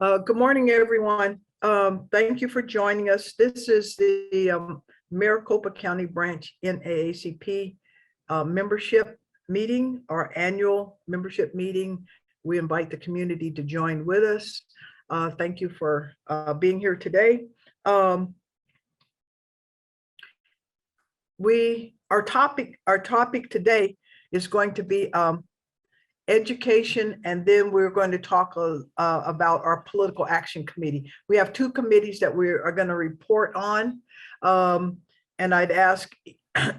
Good morning, everyone. Thank you for joining us. This is the Maricopa County Branch NAACP membership meeting, our annual membership meeting. We invite the community to join with us. Thank you for being here today. Our topic today is going to be education, and then we're going to talk about our political action committee. We have two committees that we are going to report on, and I'd ask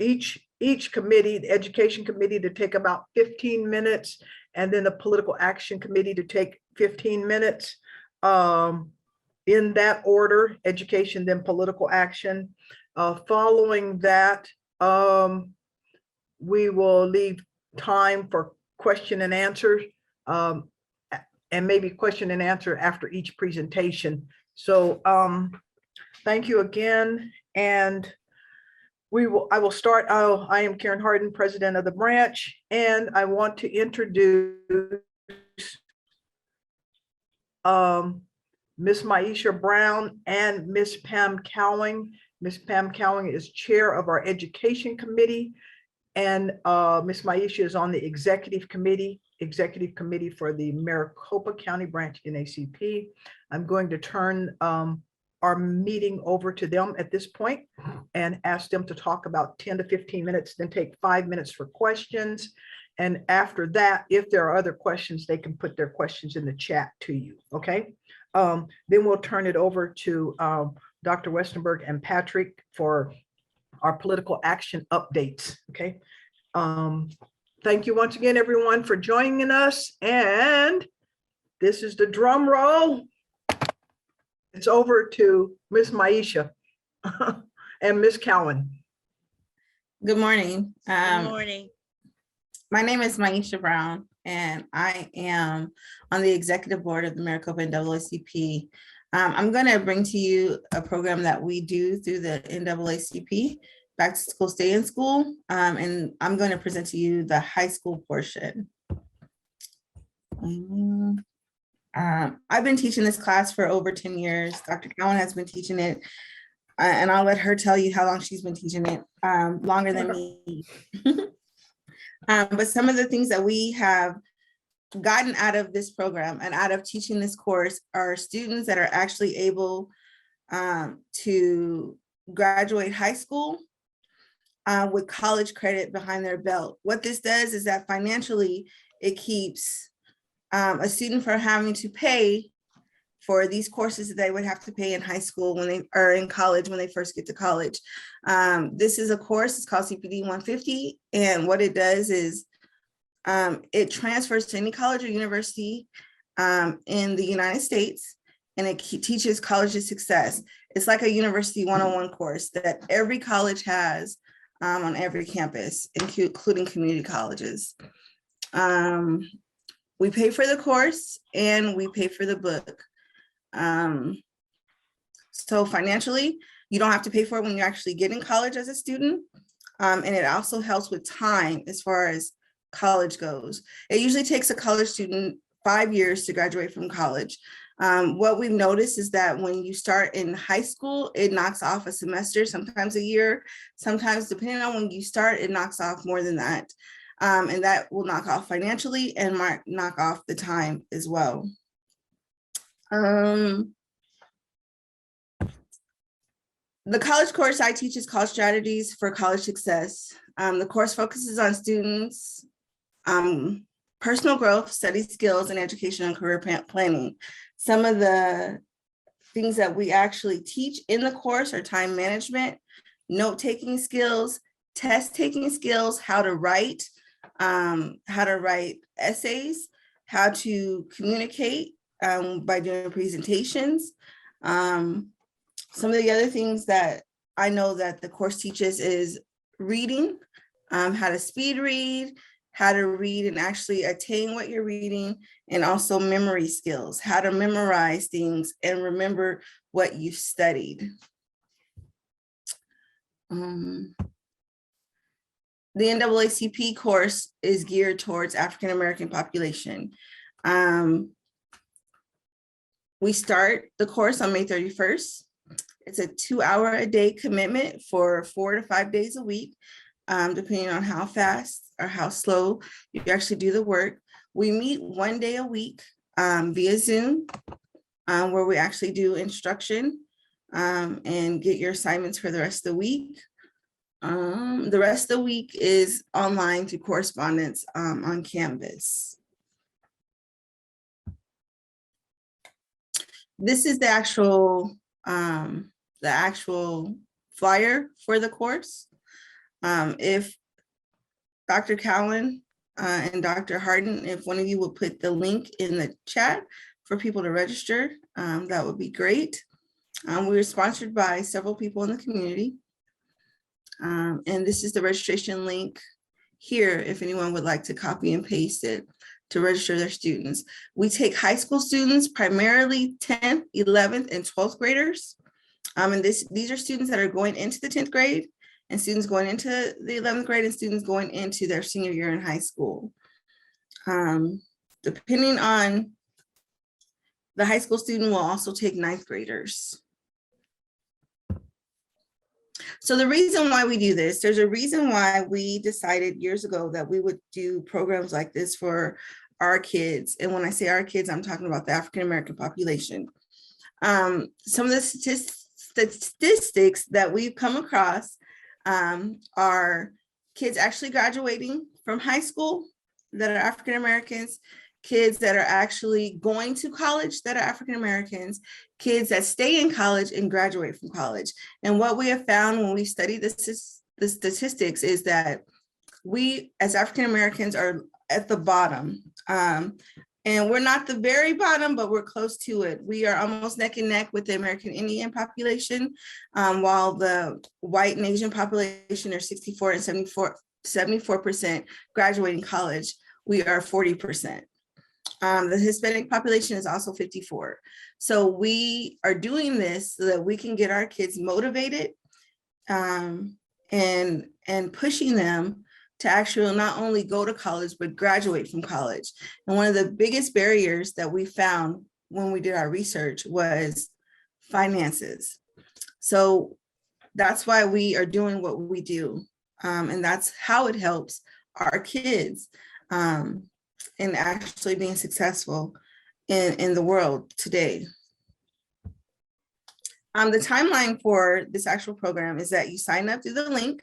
each committee, the education committee, to take about 15 minutes, and then the political action committee to take 15 minutes, in that order: education, then political action. Following that, we will leave time for question and answer, and maybe question and answer after each presentation. So thank you again. And I will start. I am Karen Harden, president of the branch, and I want to introduce Ms. Maisha Brown and Ms. Pam Cowing. Ms. Pam Cowing is chair of our education committee, and Ms. Maisha is on the executive committee for the Maricopa County Branch NAACP. I'm going to turn our meeting over to them at this point and ask them to talk about 10 to 15 minutes, then take 5 minutes for questions. And after that, if there are other questions, they can put their questions in the chat to you, okay? Then we'll turn it over to Dr. Westenberg and Patrick for our political action updates, okay? Thank you once again, everyone, for joining us. And this is the drum roll. It's over to Ms. Maisha and Ms. Cowan. Good morning. Good morning. My name is Maisha Brown, and I am on the executive board of the Maricopa NAACP. I'm going to bring to you a program that we do through the NAACP, Back to School, Stay in School, and I'm going to present to you the high school portion. I've been teaching this class for over 10 years. Dr. Cowan has been teaching it, and I'll let her tell you how long she's been teaching it, longer than me. But some of the things that we have gotten out of this program and out of teaching this course are students that are actually able to graduate high school with college credit behind their belt. What this does is that financially, it keeps a student from having to pay for these courses that they would have to pay in high school when they are in college, when they first get to college. This is a course, it's called CPD 150. And what it does is it transfers to any college or university in the United States, and it teaches college success. It's like a university 101 course that every college has on every campus, including community colleges. We pay for the course and we pay for the book. So financially, you don't have to pay for it when you actually get in college as a student. And it also helps with time as far as college goes. It usually takes a college student 5 years to graduate from college. What we've noticed is that when you start in high school, it knocks off a semester, sometimes a year, sometimes depending on when you start, it knocks off more than that. And that will knock off financially and might knock off the time as well. The college course I teach is called Strategies for College Success. The course focuses on students' personal growth, study skills, and education and career planning. Some of the things that we actually teach in the course are time management, note-taking skills, test-taking skills, how to write essays, how to communicate by doing presentations. Some of the other things that I know that the course teaches is reading, how to speed read, how to read and actually attain what you're reading, and also memory skills, how to memorize things and remember what you've studied. The NAACP course is geared towards African-American population. We start the course on May 31st. It's a 2-hour-a-day commitment for 4 to 5 days a week, depending on how fast or how slow you actually do the work. We meet 1 day a week via Zoom, where we actually do instruction and get your assignments for the rest of the week. The rest of the week is online through correspondence on Canvas. This is the actual flyer for the course. If Dr. Cowan and Dr. Harden, if one of you would put the link in the chat for people to register, that would be great. We were sponsored by several people in the community. And this is the registration link here if anyone would like to copy and paste it to register their students. We take high school students, primarily 10th, 11th, and 12th graders. And these are students that are going into the 10th grade and students going into the 11th grade and students going into their senior year in high school. Depending on the high school student will also take 9th graders. So the reason why we do this, there's a reason why we decided years ago that we would do programs like this for our kids. And when I say our kids, I'm talking about the African-American population. Some of the statistics that we've come across are kids actually graduating from high school that are African-Americans, kids that are actually going to college that are African-Americans, kids that stay in college and graduate from college. And what we have found when we study the statistics is that we as African-Americans are at the bottom. And we're not the very bottom, but we're close to it. We are almost neck and neck with the American Indian population, while the white and Asian population are 64 and 74% graduating college. We are 40%. The Hispanic population is also 54. So we are doing this so that we can get our kids motivated and pushing them to actually not only go to college, but graduate from college. And one of the biggest barriers that we found when we did our research was finances. So that's why we are doing what we do. And that's how it helps our kids in actually being successful in the world today. The timeline for this actual program is that you sign up through the link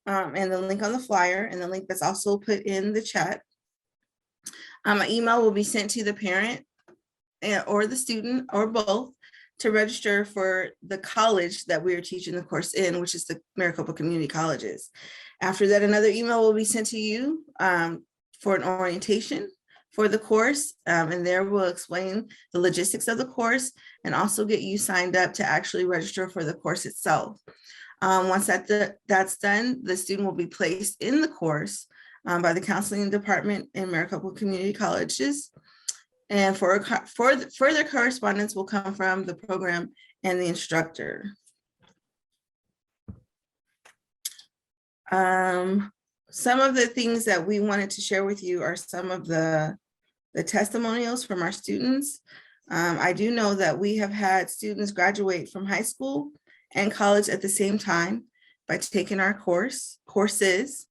and the link on the flyer and the link that's also put in the chat. An email will be sent to the parent or the student or both to register for the college that we are teaching the course in, which is the Maricopa Community Colleges. After that, another email will be sent to you for an orientation for the course, and there we'll explain the logistics of the course and also get you signed up to actually register for the course itself. Once that's done, the student will be placed in the course by the counseling department in Maricopa Community Colleges. And for further correspondence will come from the program and the instructor. Some of the things that we wanted to share with you are some of the testimonials from our students. I do know that we have had students graduate from high school and college at the same time by taking our courses.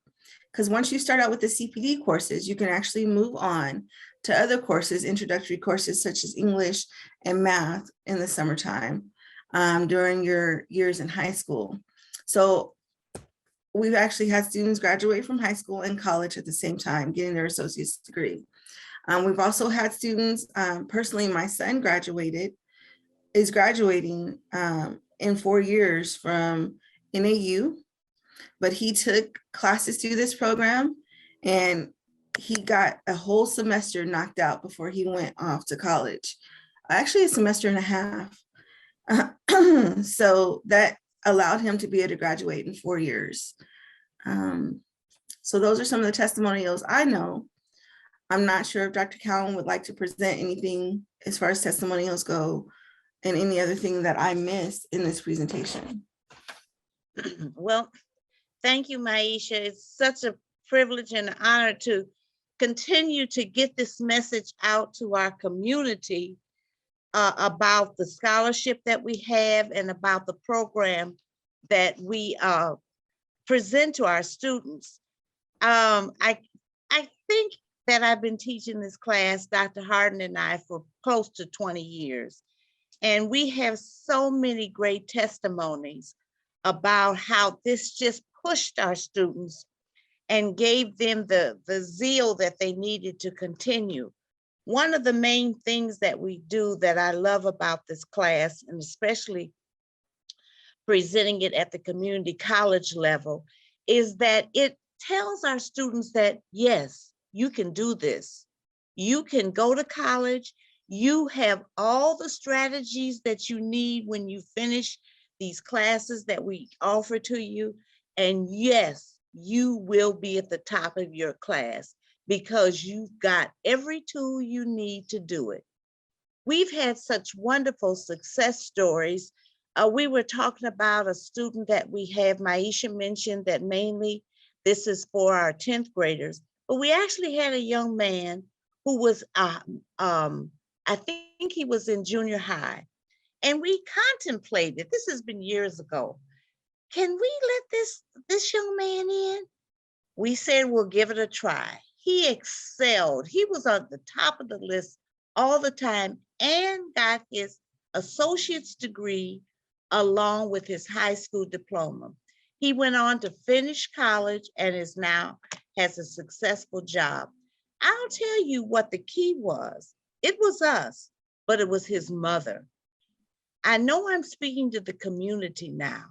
Because once you start out with the CPD courses, you can actually move on to other courses, introductory courses such as English and math in the summertime during your years in high school. So we've actually had students graduate from high school and college at the same time, getting their associate's degree. We've also had students, personally, my son is graduating in 4 years from NAU, but he took classes through this program and he got a whole semester knocked out before he went off to college. Actually, a semester and a half. So that allowed him to be able to graduate in 4 years. So those are some of the testimonials I know. I'm not sure if Dr. Cowan would like to present anything as far as testimonials go and any other thing that I missed in this presentation. Well, thank you, Maisha. It's such a privilege and honor to continue to get this message out to our community about the scholarship that we have and about the program that we present to our students. I think that I've been teaching this class, Dr. Harden and I, for close to 20 years. And we have so many great testimonies about how this just pushed our students and gave them the zeal that they needed to continue. One of the main things that we do that I love about this class, and especially presenting it at the community college level, is that it tells our students that, yes, you can do this. You can go to college. You have all the strategies that you need when you finish these classes that we offer to you. And yes, you will be at the top of your class because you've got every tool you need to do it. We've had such wonderful success stories. We were talking about a student that we have, Maisha mentioned that mainly this is for our 10th graders, but we actually had a young man who was, I think he was in junior high, and we contemplated, this has been years ago, can we let this young man in? We said, we'll give it a try. He excelled. He was on the top of the list all the time and got his associate's degree along with his high school diploma. He went on to finish college and is now has a successful job. I'll tell you what the key was. It was us, but it was his mother. I know I'm speaking to the community now.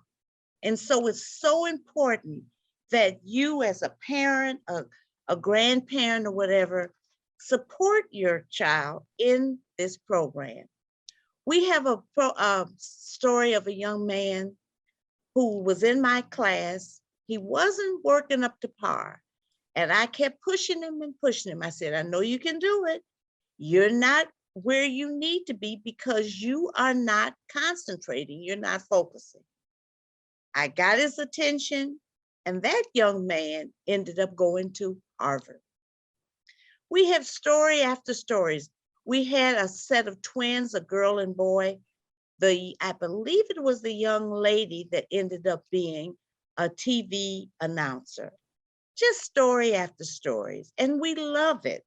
And so it's so important that you as a parent, a grandparent or whatever, support your child in this program. We have a story of a young man who was in my class. He wasn't working up to par. And I kept pushing him and pushing him. I said, I know you can do it. You're not where you need to be because you are not concentrating. You're not focusing. I got his attention, and that young man ended up going to Harvard. We have story after stories. We had a set of twins, a girl and boy. I believe it was the young lady that ended up being a TV announcer. Just story after stories, and we love it.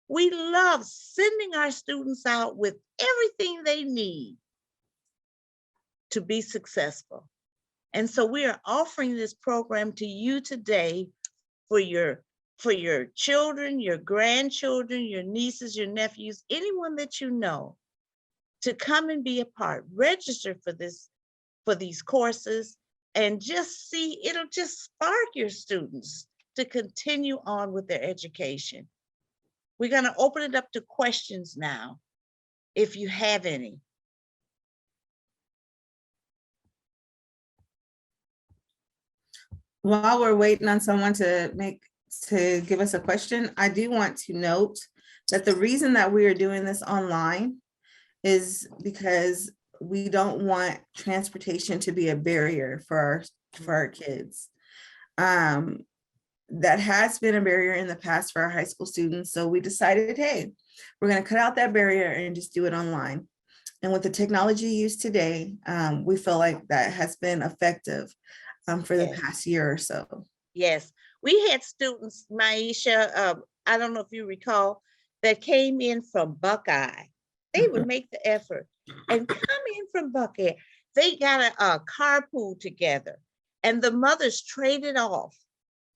We love sending our students out with everything they need to be successful. And so we are offering this program to you today for your children, your grandchildren, your nieces, your nephews, anyone that you know, to come and be a part. Register for these courses and just see, it'll just spark your students to continue on with their education. We're going to open it up to questions now, if you have any. While we're waiting on someone to give us a question, I do want to note that the reason that we are doing this online is because we don't want transportation to be a barrier for our kids. That has been a barrier in the past for our high school students. So we decided, hey, we're going to cut out that barrier and just do it online. And with the technology used today, we feel like that has been effective for the past year or so. Yes, we had students, Maisha, I don't know if you recall, that came in from Buckeye. They would make the effort and come in from Buckeye. They got a carpool together and the mothers traded off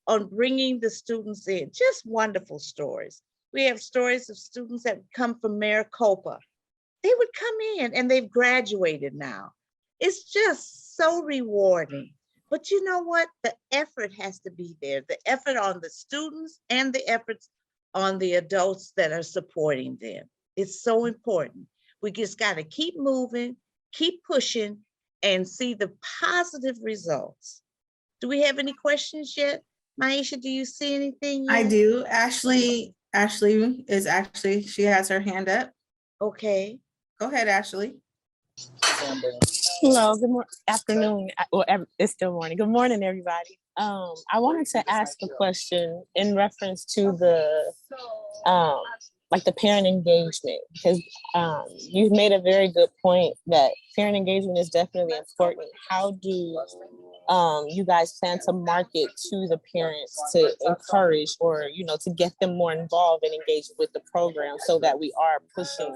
on bringing the students in. Just wonderful stories. We have stories of students that come from Maricopa. They would come in and they've graduated now. It's just so rewarding. But you know what? The effort has to be there. The effort on the students and the efforts on the adults that are supporting them. It's so important. We just got to keep moving, keep pushing, and see the positive results. Do we have any questions yet? Maisha, do you see anything yet? I do. Ashley she has her hand up. Okay. Go ahead, Ashley. Hello, afternoon. It's still morning. Good morning, everybody. I wanted to ask a question in reference to the like the parent engagement, because you've made a very good point that parent engagement is definitely important. How do you guys plan to market to the parents to encourage, or to get them more involved and engaged with the program, so that we are pushing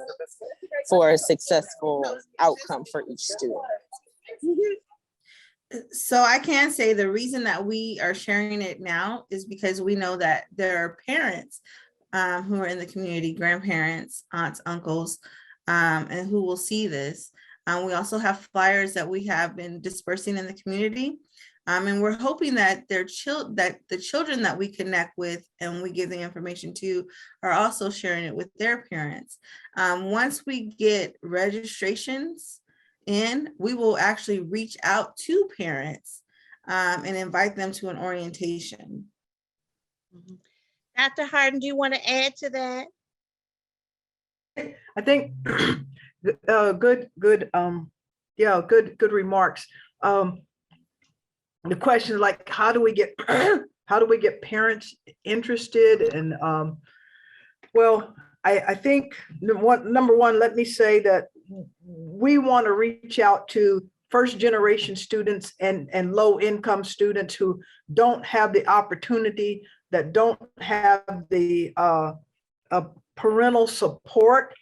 for a successful outcome for each student? So I can say the reason that we are sharing it now is because we know that there are parents who are in the community, grandparents, aunts, uncles, and who will see this. We also have flyers that we have been dispersing in the community. And we're hoping that the children that we connect with and we give the information to are also sharing it with their parents. Once we get registrations in, we will actually reach out to parents and invite them to an orientation. Dr. Harden, do you want to add to that? I think good remarks. The question is like, how do we get parents interested? And well, I think number one, let me say that we want to reach out to first generation students and low income students who don't have the opportunity, that don't have the parental support.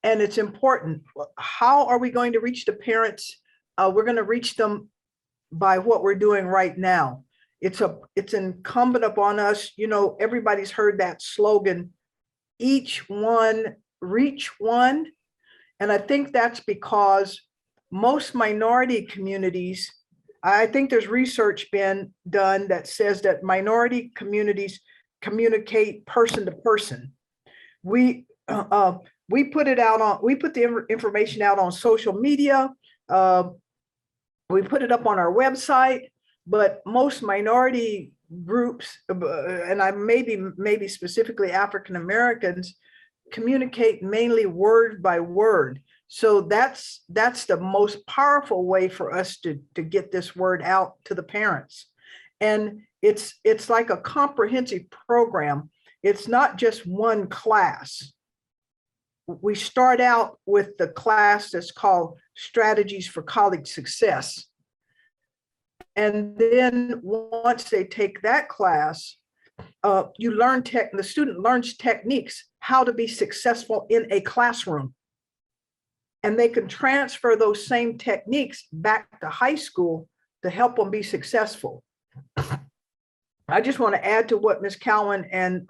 And it's important. How are we going to reach the parents? We're going to reach them by what we're doing right now. It's incumbent upon us. Everybody's heard that slogan, each one, reach one. And I think that's because most minority communities, I think there's research been done that says that minority communities communicate person to person. We put the information out on social media. We put it up on our website, but most minority groups, and I maybe specifically African Americans, communicate mainly word by word. So that's the most powerful way for us to get this word out to the parents. And it's like a comprehensive program. It's not just one class. We start out with the class that's called Strategies for College Success. And then once they take that class, the student learns techniques, how to be successful in a classroom. And they can transfer those same techniques back to high school to help them be successful. I just want to add to what Ms. Cowan and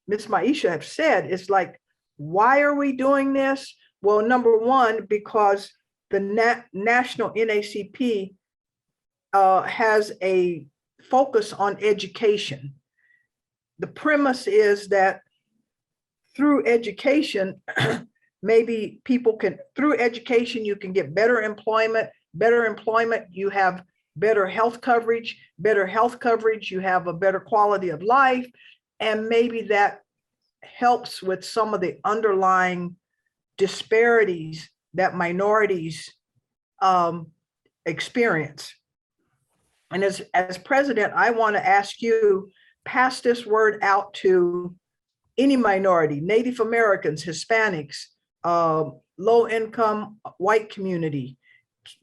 Ms. Maisha have said. It's like, why are we doing this? Well, number one, because the national NAACP has a focus on education. The premise is that through education, maybe through education, you can get better employment, you have better health coverage, you have a better quality of life, and maybe that helps with some of the underlying disparities that minorities experience. And as president, I want to ask you, pass this word out to any minority, Native Americans, Hispanics, low income white community,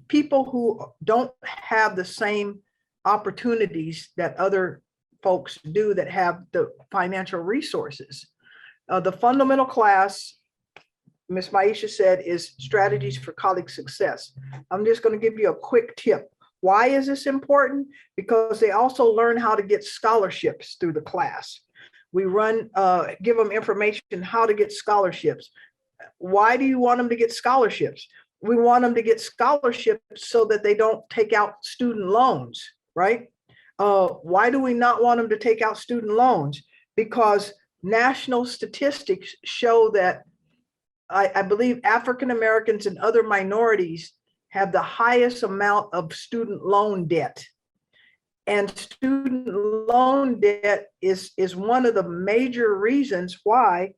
people who don't have the same opportunities that other folks do that have the financial resources. The fundamental class, Ms. Maisha said, is Strategies for College Success. I'm just going to give you a quick tip. Why is this important? Because they also learn how to get scholarships through the class. We give them information how to get scholarships. Why do you want them to get scholarships? We want them to get scholarships so that they don't take out student loans, right? Why do we not want them to take out student loans? Because national statistics show that I believe African Americans and other minorities have the highest amount of student loan debt. And student loan debt is one of the major reasons why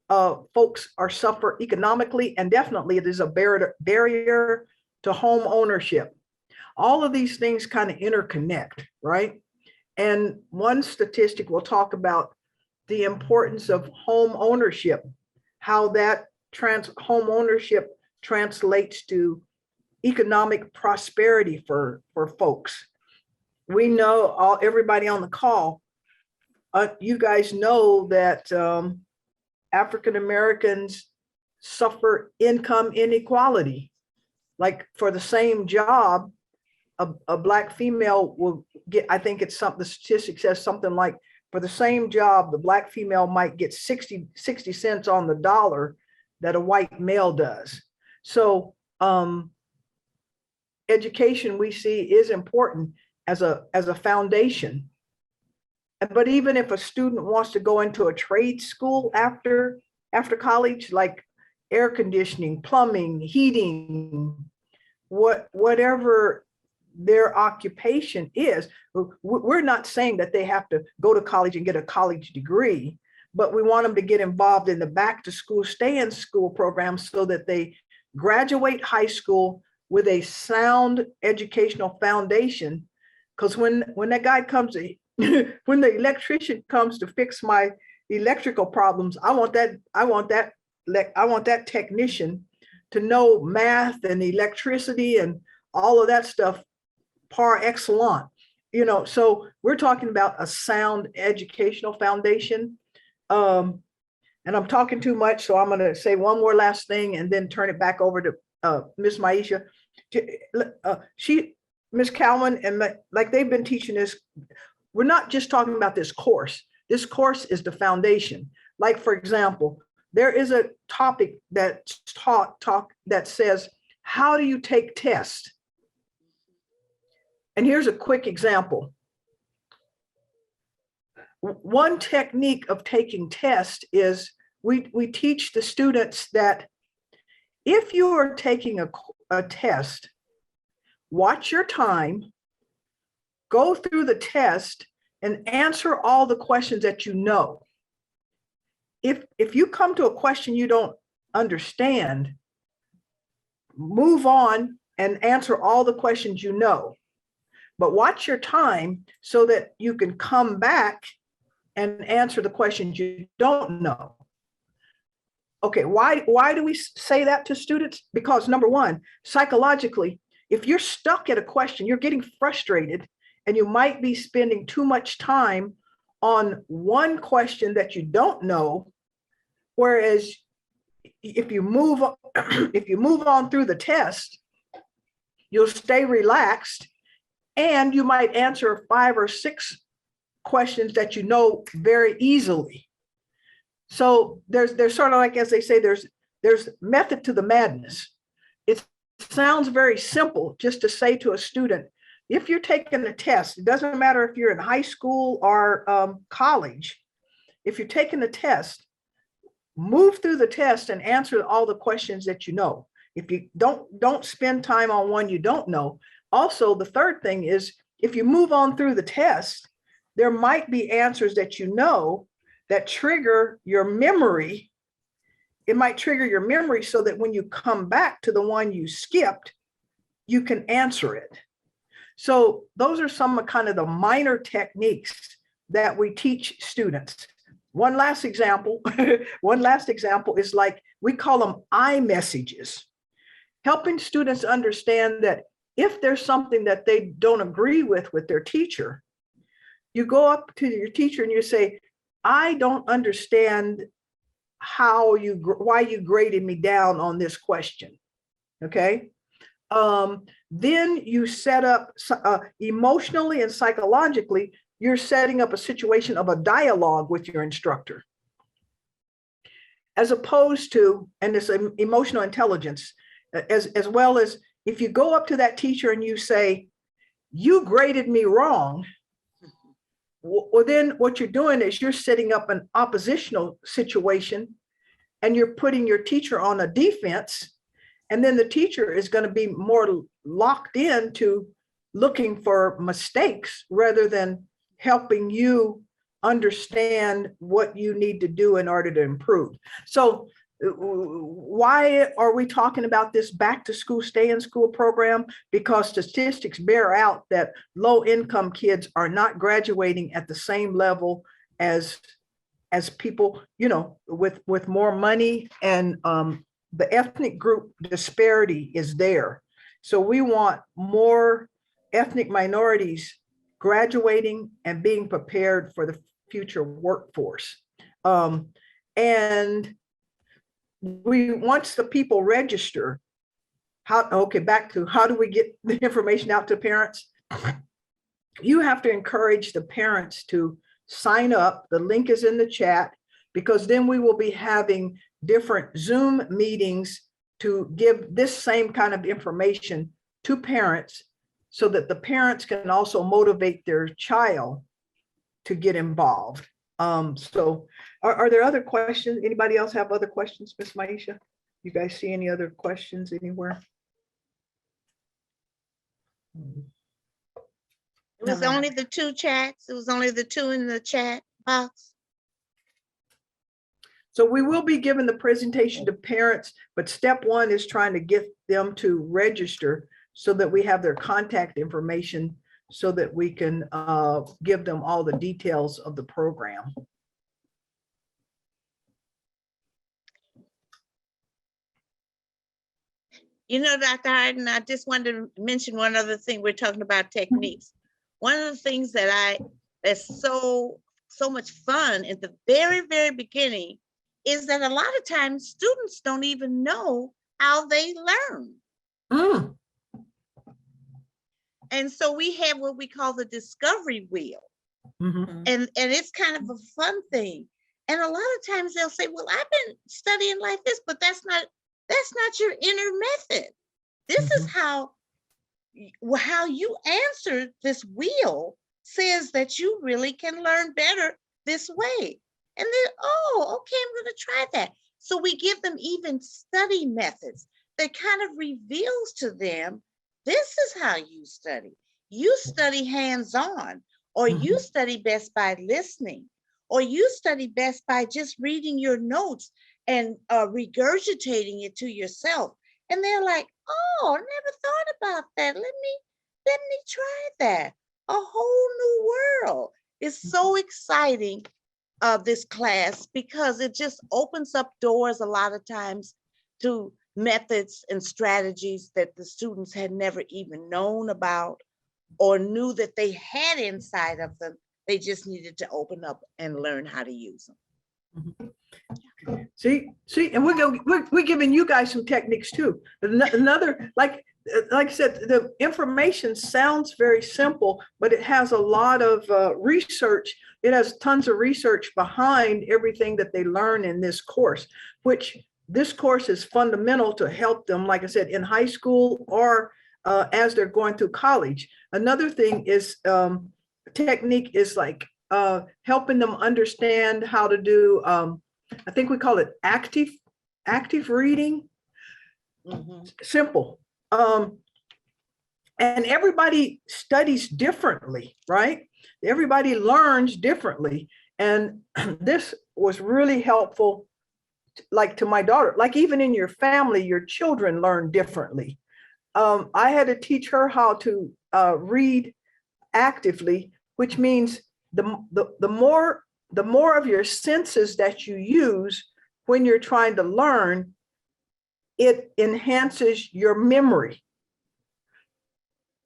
folks suffer economically, and definitely it is a barrier to home ownership. All of these things kind of interconnect, right? And one statistic we'll talk about the importance of home ownership, how that home ownership translates to economic prosperity for folks. We know everybody on the call, you guys know that African Americans suffer income inequality. Like for the same job, a Black female will get, I think it's something, the statistic says something like, for the same job, the Black female might get 60 cents on the dollar that a white male does. So education, we see, is important as a foundation. But even if a student wants to go into a trade school after college, like air conditioning, plumbing, heating, whatever their occupation is, we're not saying that they have to go to college and get a college degree, but we want them to get involved in the back to school, stay in school program so that they graduate high school with a sound educational foundation. Because when that guy comes, when the electrician comes to fix my electrical problems, I want that technician to know math and electricity and all of that stuff par excellence. You know, so we're talking about a sound educational foundation. And I'm talking too much, so I'm going to say one more last thing and then turn it back over to Miss Maisha. Miss Cowan, and like they've been teaching this, we're not just talking about this course. This course is the foundation. Like, for example, there is a topic that's taught that says, how do you take tests? And here's a quick example. One technique of taking tests is we teach the students that if you are taking a test, watch your time, go through the test, and answer all the questions that you know. If you come to a question you don't understand, move on and answer all the questions you know. But watch your time so that you can come back and answer the questions you don't know. Okay, why do we say that to students? Because number one, psychologically, if you're stuck at a question, you're getting frustrated, and you might be spending too much time on one question that you don't know. Whereas if you move on through the test, you'll stay relaxed, and you might answer 5 or 6 questions that you know very easily. So there's sort of like, as they say, there's method to the madness. It sounds very simple just to say to a student, if you're taking a test, it doesn't matter if you're in high school or college, if you're taking a test, move through the test and answer all the questions that you know. If you don't spend time on one you don't know. Also, the third thing is, if you move on through the test, there might be answers that you know that trigger your memory. It might trigger your memory so that when you come back to the one you skipped, you can answer it. So those are some of kind of the minor techniques that we teach students. One last example is like, we call them iMessages, helping students understand that if there's something that they don't agree with their teacher, you go up to your teacher and you say, I don't understand why you graded me down on this question. Okay. Then you set up emotionally and psychologically, you're setting up a situation of a dialogue with your instructor. As opposed to, and this emotional intelligence, as well as if you go up to that teacher and you say, you graded me wrong, well, then what you're doing is you're setting up an oppositional situation, and you're putting your teacher on a defense. And then the teacher is going to be more locked into looking for mistakes rather than helping you understand what you need to do in order to improve. So why are we talking about this back to school, stay in school program? Because statistics bear out that low income kids are not graduating at the same level as as people, with more money, and the ethnic group disparity is there. So we want more ethnic minorities graduating and being prepared for the future workforce. And once the people register, back to how do we get the information out to parents? You have to encourage the parents to sign up. The link is in the chat, because then we will be having different Zoom meetings to give this same kind of information to parents, so that the parents can also motivate their child to get involved. So are there other questions? Anybody else have other questions, Ms. Maisha? You guys see any other questions anywhere? It was only the two chats. It was only the two in the chat box. So we will be giving the presentation to parents, but step one is trying to get them to register so that we have their contact information, so that we can give them all the details of the program. You know, Dr. Harden, I just wanted to mention one other thing. We're talking about techniques. One of the things that's so much fun at the very, very beginning is that a lot of times students don't even know how they learn. Mm. And so we have what we call the discovery wheel. Mm-hmm. And it's kind of a fun thing. And a lot of times they'll say, well, I've been studying like this, but that's not your inner method. This is how you answer this wheel says that you really can learn better this way. And then, oh, okay, I'm going to try that. So we give them even study methods that kind of reveals to them, this is how you study. You study hands-on, or you study best by listening, or you study best by just reading your notes and regurgitating it to yourself. And they're like, oh, I never thought about that. Let me try that. A whole new world. It's so exciting, this class, because it just opens up doors a lot of times to methods and strategies that the students had never even known about or knew that they had inside of them. They just needed to open up and learn how to use them. See, and we're giving you guys some techniques too. Another, like I said, the information sounds very simple, but it has a lot of research. It has tons of research behind everything that they learn in this course, which this course is fundamental to help them, like I said, in high school or as they're going through college. Another thing is technique is like helping them understand how to do, I think we call it active reading. Simple. And everybody studies differently, right? Everybody learns differently. And this was really helpful, like to my daughter, like even in your family, your children learn differently. I had to teach her how to read actively, which means the more of your senses that you use when you're trying to learn, it enhances your memory.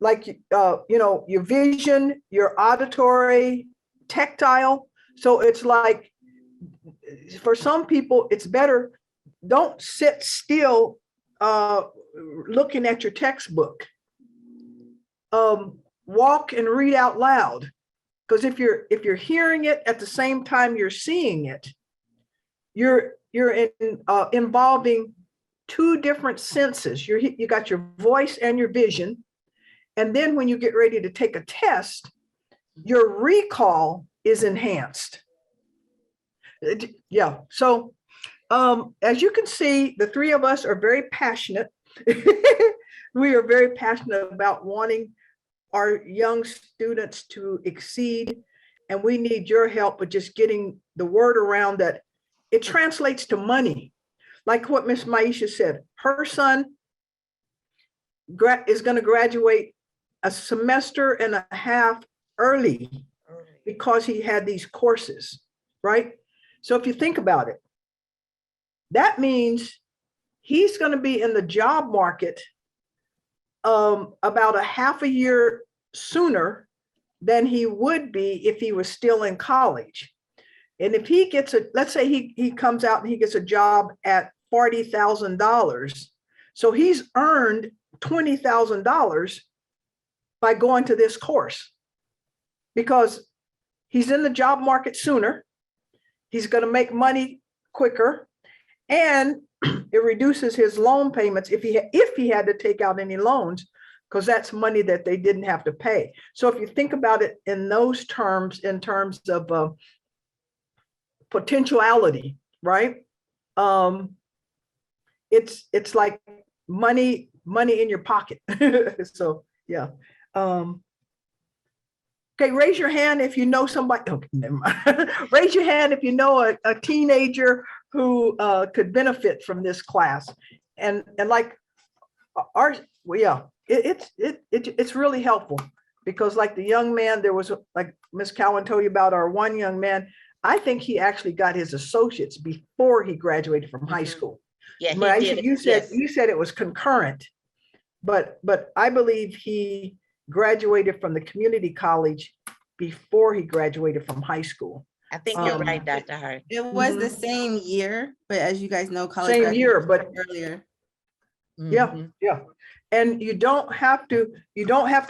Like, your vision, your auditory, tactile. So it's like, for some people, it's better, don't sit still looking at your textbook. Walk and read out loud. Because if you're hearing it at the same time you're seeing it, you're involving two different senses. You got your voice and your vision. And then when you get ready to take a test, your recall is enhanced. Yeah. So as you can see, the three of us are very passionate. We are very passionate about wanting our young students to exceed, and we need your help with just getting the word around that it translates to money. Like what Miss Maisha said, her son is going to graduate a semester and a half early because he had these courses, right? So if you think about it, that means he's going to be in the job market about a half a year sooner than he would be if he was still in college. And if he gets let's say he comes out and he gets a job at $40,000. So he's earned $20,000 by going to this course because he's in the job market sooner. He's going to make money quicker, and it reduces his loan payments if he had to take out any loans, because that's money that they didn't have to pay. So if you think about it in those terms, in terms of potentiality, right? It's like money in your pocket. So yeah. Okay, raise your hand if you know somebody. Okay, never mind. Raise your hand if you know a teenager who could benefit from this class. And like our, well, yeah, it's really helpful, because like the young man, there was, like Ms. Cowan told you about, our one young man, I think he actually got his associates before he graduated from high school. Yeah, Maisha, he did. you said it was concurrent, but I believe he graduated from the community college before he graduated from high school. I think you're right, Dr. Hart. It was the Mhm. same year, but as you guys know, college Same year, but earlier. yeah, Mhm. yeah. And you don't have to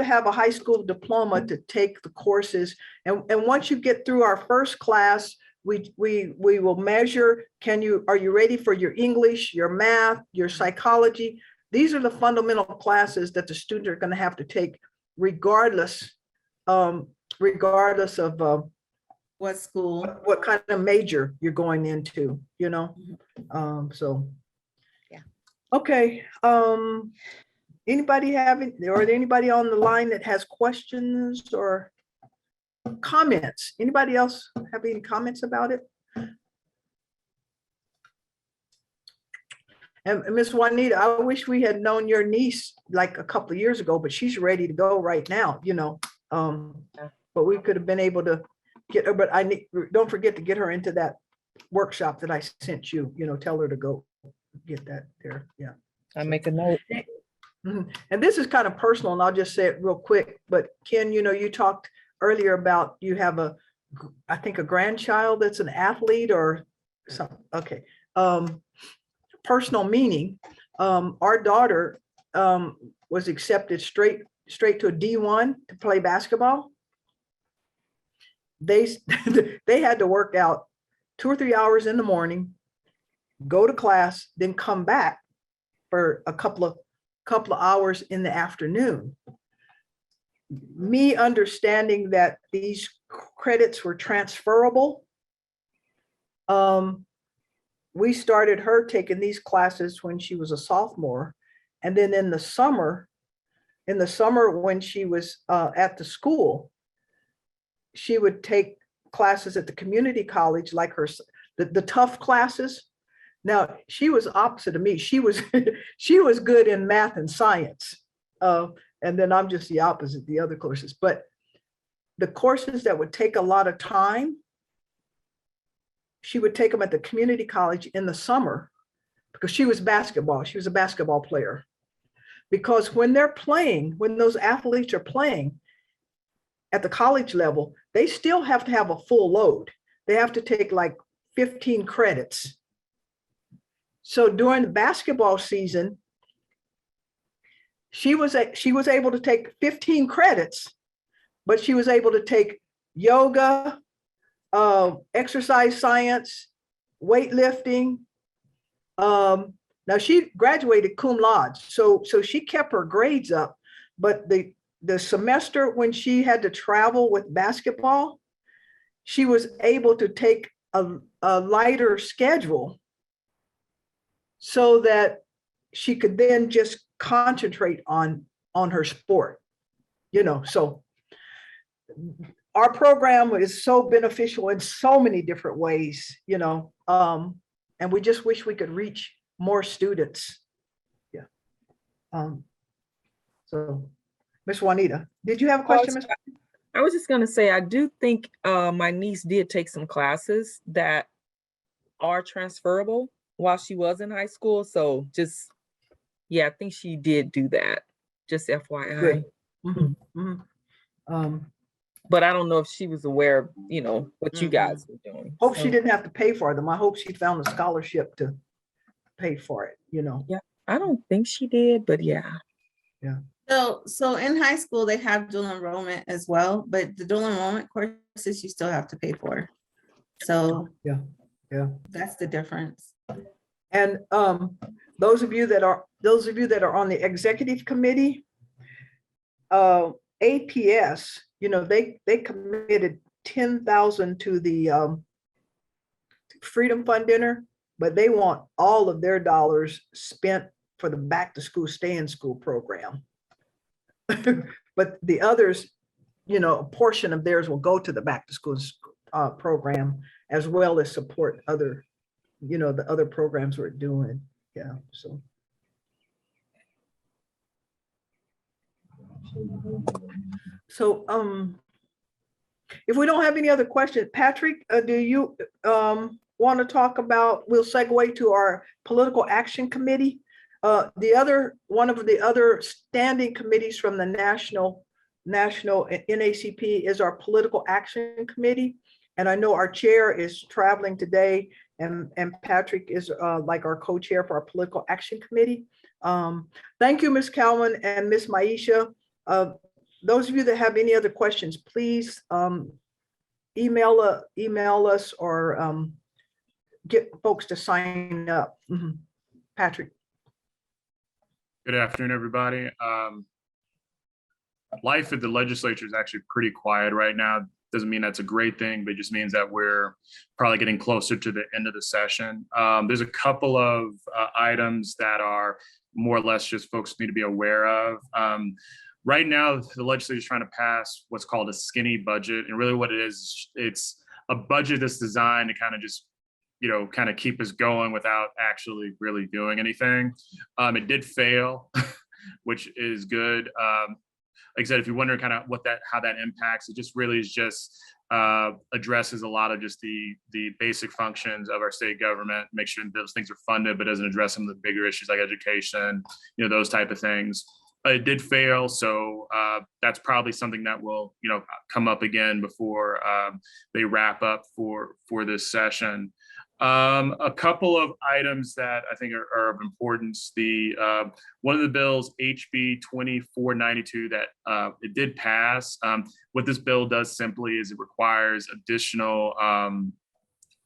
have a high school diploma to take the courses. And once you get through our first class, we will measure, are you ready for your English, your math, your psychology? These are the fundamental classes that the students are going to have to take regardless of What school? what kind of major you're going into, you know? So. Yeah. Okay. Anybody or anybody on the line that has questions or comments? Anybody else have any comments about it? And Miss Juanita, I wish we had known your niece like a couple of years ago, but she's ready to go right now, you know. But we could have been able to get her, but don't forget to get her into that workshop that I sent you, you know, tell her to go get that there. Yeah. I make a note. Mhm. And this is kind of personal, and I'll just say it real quick, but Ken, you know, you talked earlier about you have I think a grandchild that's an athlete or something. Okay. Personal meaning, our daughter was accepted straight to a D1 to play basketball. They had to work out 2 or 3 hours in the morning, go to class, then come back for a couple of hours in the afternoon. Me understanding that these credits were transferable, we started her taking these classes when she was a sophomore. And then in the summer when she was at the school, she would take classes at the community college, like the tough classes. Now, she was opposite of me. She was good in math and science. And then I'm just the opposite, the other courses. But the courses that would take a lot of time, she would take them at the community college in the summer, because she was a basketball player. Because when those athletes are playing at the college level, they still have to have a full load. They have to take like 15 credits. So during the basketball season, she was able to take 15 credits, but she was able to take yoga, exercise science, weightlifting. Now she graduated cum laude, so she kept her grades up, but the semester when she had to travel with basketball, she was able to take a lighter schedule so that she could then just concentrate on her sport, you know. So our program is so beneficial in so many different ways, you know, and we just wish we could reach more students. Yeah. So Miss Juanita, did you have a question, Miss? I was just gonna say, I do think my niece did take some classes that are transferable while she was in high school. So just, yeah, I think she did do that. Just FYI. Good. Mhm, mhm. But I don't know if she was aware of, what you Mhm. guys were doing. Hope she So, didn't have to pay for them. I hope she found a scholarship to pay for it, yeah, I don't think she did, but yeah. So in high school, they have dual enrollment as well, but the dual enrollment courses you still have to pay for. So Yeah, yeah. that's the difference. And those of you that are on the executive committee, APS, they committed 10,000 to the Freedom Fund dinner, but they want all of their dollars spent for the back to school, stay in school program. But the others, a portion of theirs will go to the back to school program, as well as support other, the other programs we're doing. Yeah, so if we don't have any other questions, Patrick, do you want to talk about, we'll segue to our political action committee. One of the other standing committees from the national NAACP is our political action committee. And I know our chair is traveling today, and Patrick is like our co-chair for our political action committee. Thank you, Ms. Calvin and Ms. Maisha. Those of you that have any other questions, please email us or get folks to sign up. Patrick. Good afternoon, everybody. Life at the legislature is actually pretty quiet right now. Doesn't mean that's a great thing, but it just means that we're probably getting closer to the end of the session. There's a couple of items that are more or less just folks need to be aware of. Right now, the legislature is trying to pass what's called a skinny budget. And really what it is, it's a budget that's designed to kind of just, kind of keep us going without actually really doing anything. It did fail, which is good. Like I said, if you're wondering kind of how that impacts, it just really is just addresses a lot of just the basic functions of our state government, make sure those things are funded, but doesn't address some of the bigger issues like education, those type of things. It did fail, so that's probably something that will, come up again before they wrap up for this session. A couple of items that I think are of importance. One of the bills, HB 2492, that it did pass. What this bill does simply is it requires additional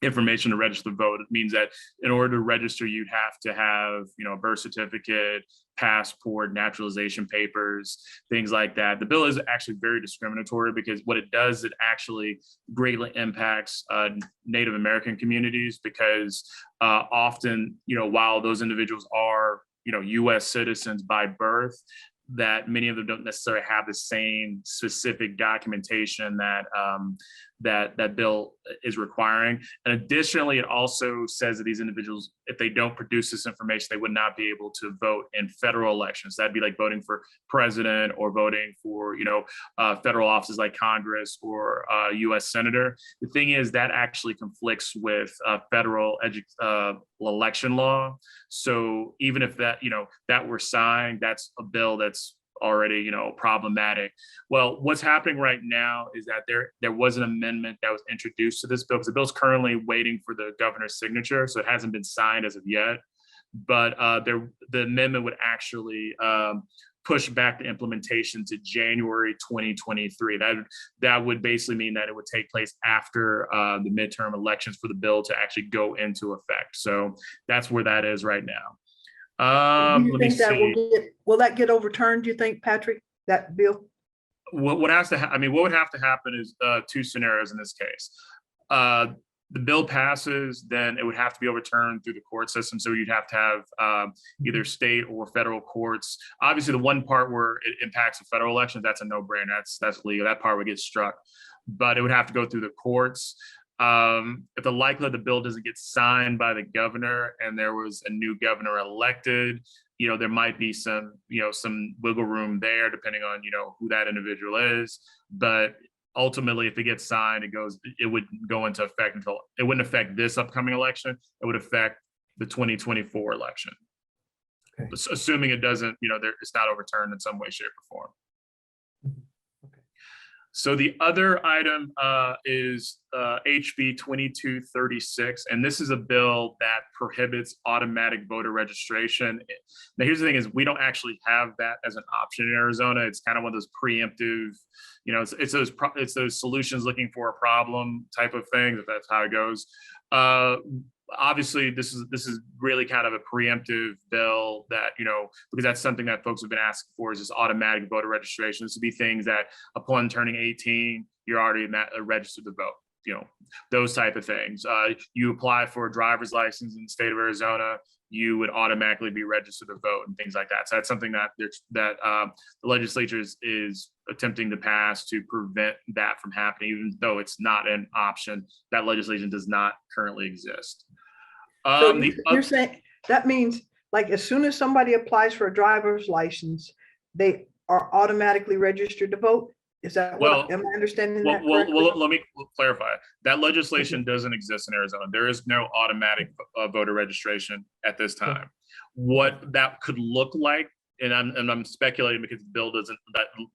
information to register the vote. It means that in order to register, you'd have to have, a birth certificate, passport, naturalization papers, things like that. The bill is actually very discriminatory because what it does, it actually greatly impacts Native American communities because often, while those individuals are, US citizens by birth, that many of them don't necessarily have the same specific documentation that that bill is requiring. And additionally, it also says that these individuals, if they don't produce this information, they would not be able to vote in federal elections. That'd be like voting for president or voting for, federal offices like Congress or US senator. The thing is that actually conflicts with federal election law. So even if that, that were signed, that's a bill that's already, problematic. Well, what's happening right now is that there was an amendment that was introduced to this bill because the bill's currently waiting for the governor's signature, so it hasn't been signed as of yet. But the amendment would actually push back the implementation to January 2023. That would basically mean that it would take place after the midterm elections for the bill to actually go into effect. So that's where that is right now. Do you think that will that get overturned, do you think, Patrick, that bill? What would have to happen is two scenarios in this case. The bill passes, then it would have to be overturned through the court system. So you'd have to have either state or federal courts. Obviously, the one part where it impacts the federal elections, that's a no-brainer. That's legal. That part would get struck. But it would have to go through the courts. If the likelihood the bill doesn't get signed by the governor and there was a new governor elected, there might be some wiggle room there depending on, who that individual is. But ultimately, if it gets signed, it would go into effect until, it wouldn't affect this upcoming election. It would affect the 2024 election. Okay. Assuming it doesn't, it's not overturned in some way, shape, or form. Okay. So the other item is HB 2236, and this is a bill that prohibits automatic voter registration. Now, here's the thing: is we don't actually have that as an option in Arizona. It's kind of one of those preemptive, it's those solutions looking for a problem type of thing. If that's how it goes. Obviously, this is really kind of a preemptive bill that, because that's something that folks have been asking for, is this automatic voter registration. This would be things that upon turning 18, you're already registered to vote, those type of things. You apply for a driver's license in the state of Arizona, you would automatically be registered to vote and things like that. So that's something that the legislature is attempting to pass to prevent that from happening, even though it's not an option. That legislation does not currently exist. So you're saying that means, like, as soon as somebody applies for a driver's license, they are automatically registered to vote? Is that am I understanding that correctly? Well, let me clarify. That legislation doesn't exist in Arizona. There is no automatic voter registration at this time. What that could look like, and I'm speculating because the bill doesn't,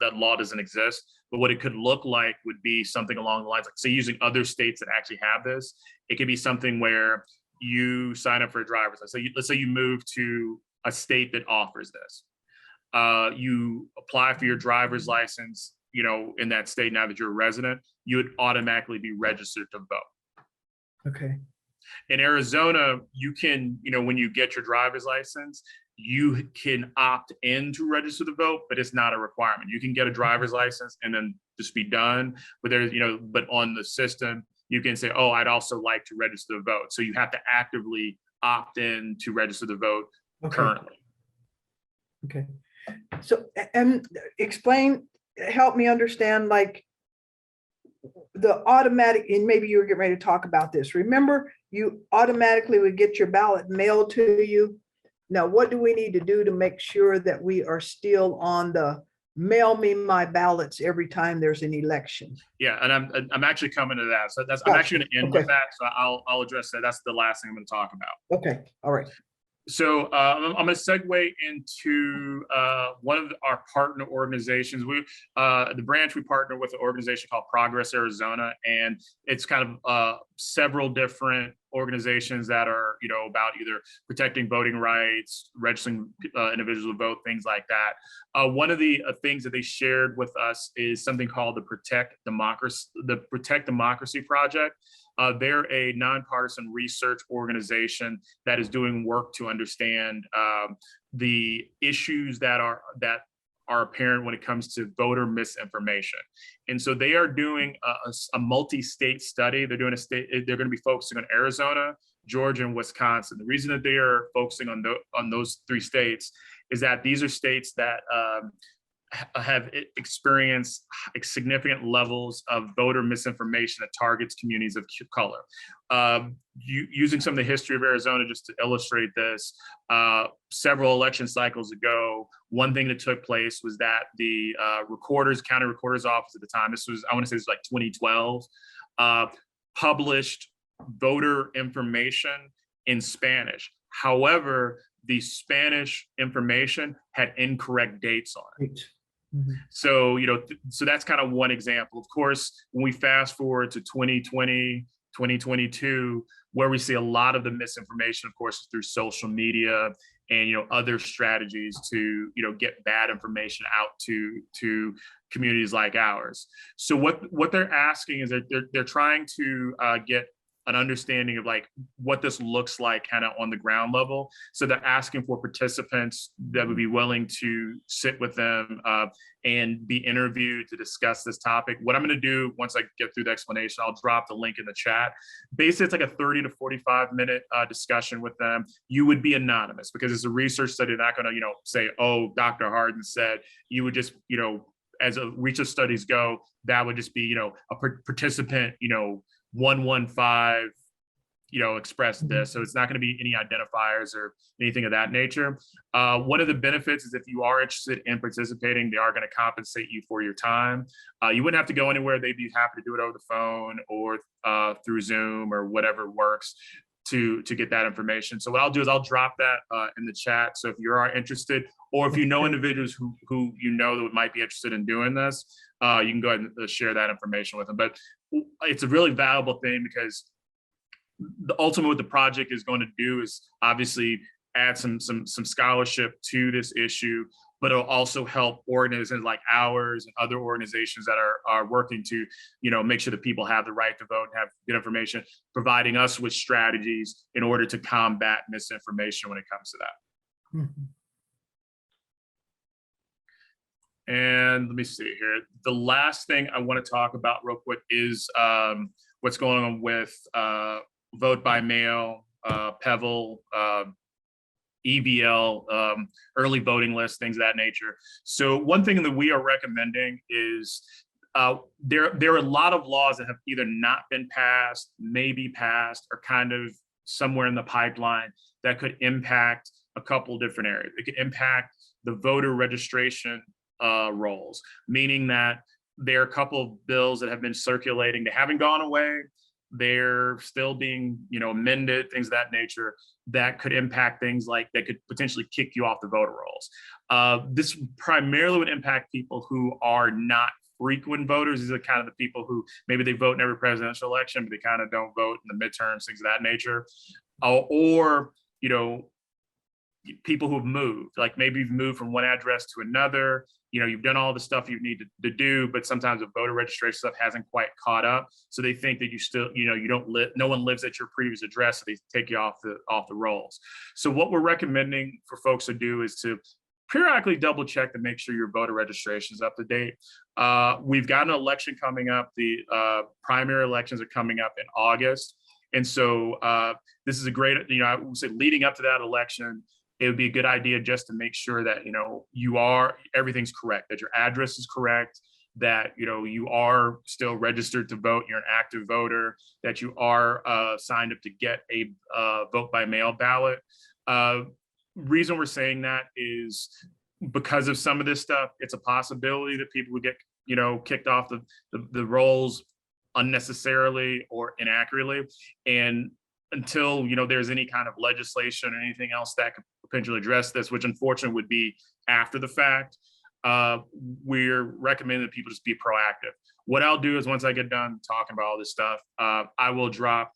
that law doesn't exist, but what it could look like would be something along the lines, like, say, using other states that actually have this. It could be something where you sign up for a driver's license. So let's say you move to a state that offers this. You apply for your driver's license, in that state. Now that you're a resident, you would automatically be registered to vote. Okay. In Arizona, you can, when you get your driver's license, you can opt in to register to vote, but it's not a requirement. You can get a driver's license and then just be done. But there's, but on the system, you can say, oh, I'd also like to register to vote. So you have to actively opt in to register to vote currently. Okay. So, and help me understand, like, the automatic, and maybe you were getting ready to talk about this. Remember, you automatically would get your ballot mailed to you. Now, what do we need to do to make sure that we are still on the mail me my ballots every time there's an election? Yeah, and I'm actually coming to that. So I'm actually going to end with that. So I'll address that. That's the last thing I'm going to talk about. Okay. All right. So I'm going to segue into one of our partner organizations. The branch we partner with, an organization called Progress Arizona, and it's kind of several different organizations that are, about either protecting voting rights, registering individuals to vote, things like that. One of the things that they shared with us is something called the Protect Democracy Project. They're a nonpartisan research organization that is doing work to understand the issues that are apparent when it comes to voter misinformation. And so they are doing a multi-state study. They're going to be focusing on Arizona, Georgia, and Wisconsin. The reason that they are focusing on those three states is that these are states that have experienced significant levels of voter misinformation that targets communities of color. Using some of the history of Arizona just to illustrate this, several election cycles ago, one thing that took place was that the county recorder's office at the time, I want to say this was like 2012, published voter information in Spanish. However, the Spanish information had incorrect dates on it. Mm-hmm. So, so that's kind of one example. Of course, when we fast forward to 2020, 2022, where we see a lot of the misinformation, of course, is through social media and, other strategies to, get bad information out to communities like ours. So what they're asking is that they're trying to get an understanding of like what this looks like kind of on the ground level. So they're asking for participants that would be willing to sit with them and be interviewed to discuss this topic. What I'm going to do once I get through the explanation, I'll drop the link in the chat. Basically, it's like a 30 to 45 minute discussion with them. You would be anonymous because it's a research study. They're not going to, say, oh, Dr. Harden said. You would just, as research studies go, that would just be, a participant, 115 express this. So it's not going to be any identifiers or anything of that nature. One of the benefits is if you are interested in participating, they are going to compensate you for your time. You wouldn't have to go anywhere. They'd be happy to do it over the phone or through Zoom or whatever works to get that information. So what I'll do is I'll drop that in the chat. So if you are interested, or if you know individuals who that might be interested in doing this, you can go ahead and share that information with them. But it's a really valuable thing, because the ultimate what the project is going to do is obviously add some scholarship to this issue, but it'll also help organizations like ours and other organizations that are working to, make sure that people have the right to vote and have good information, providing us with strategies in order to combat misinformation when it comes to that. Mhm. And let me see here. The last thing I want to talk about real quick is what's going on with vote by mail, PEVL, EVL, early voting lists, things of that nature. So one thing that we are recommending is there are a lot of laws that have either not been passed, may be passed, or kind of somewhere in the pipeline that could impact a couple different areas. It could impact the voter registration rolls, meaning that there are a couple of bills that have been circulating. They haven't gone away. They're still being, amended, things of that nature, that could impact things like that could potentially kick you off the voter rolls. This primarily would impact people who are not frequent voters. These are kind of the people who maybe they vote in every presidential election, but they kind of don't vote in the midterms, things of that nature. Or, people who've moved, like maybe you've moved from one address to another, you've done all the stuff you need to do, but sometimes the voter registration stuff hasn't quite caught up. So they think that you still, you don't live, no one lives at your previous address, so they take you off the rolls. So what we're recommending for folks to do is to periodically double check to make sure your voter registration is up to date. We've got an election coming up. The primary elections are coming up in August. And so this is a great, I would say leading up to that election, it would be a good idea just to make sure that, everything's correct, that your address is correct, that, you are still registered to vote, you're an active voter, that you are signed up to get a vote by mail ballot. Reason we're saying that is because of some of this stuff, it's a possibility that people would get, kicked off the rolls unnecessarily or inaccurately. And until there's any kind of legislation or anything else that could potentially address this, which unfortunately would be after the fact, we're recommending that people just be proactive. What I'll do is once I get done talking about all this stuff, I will drop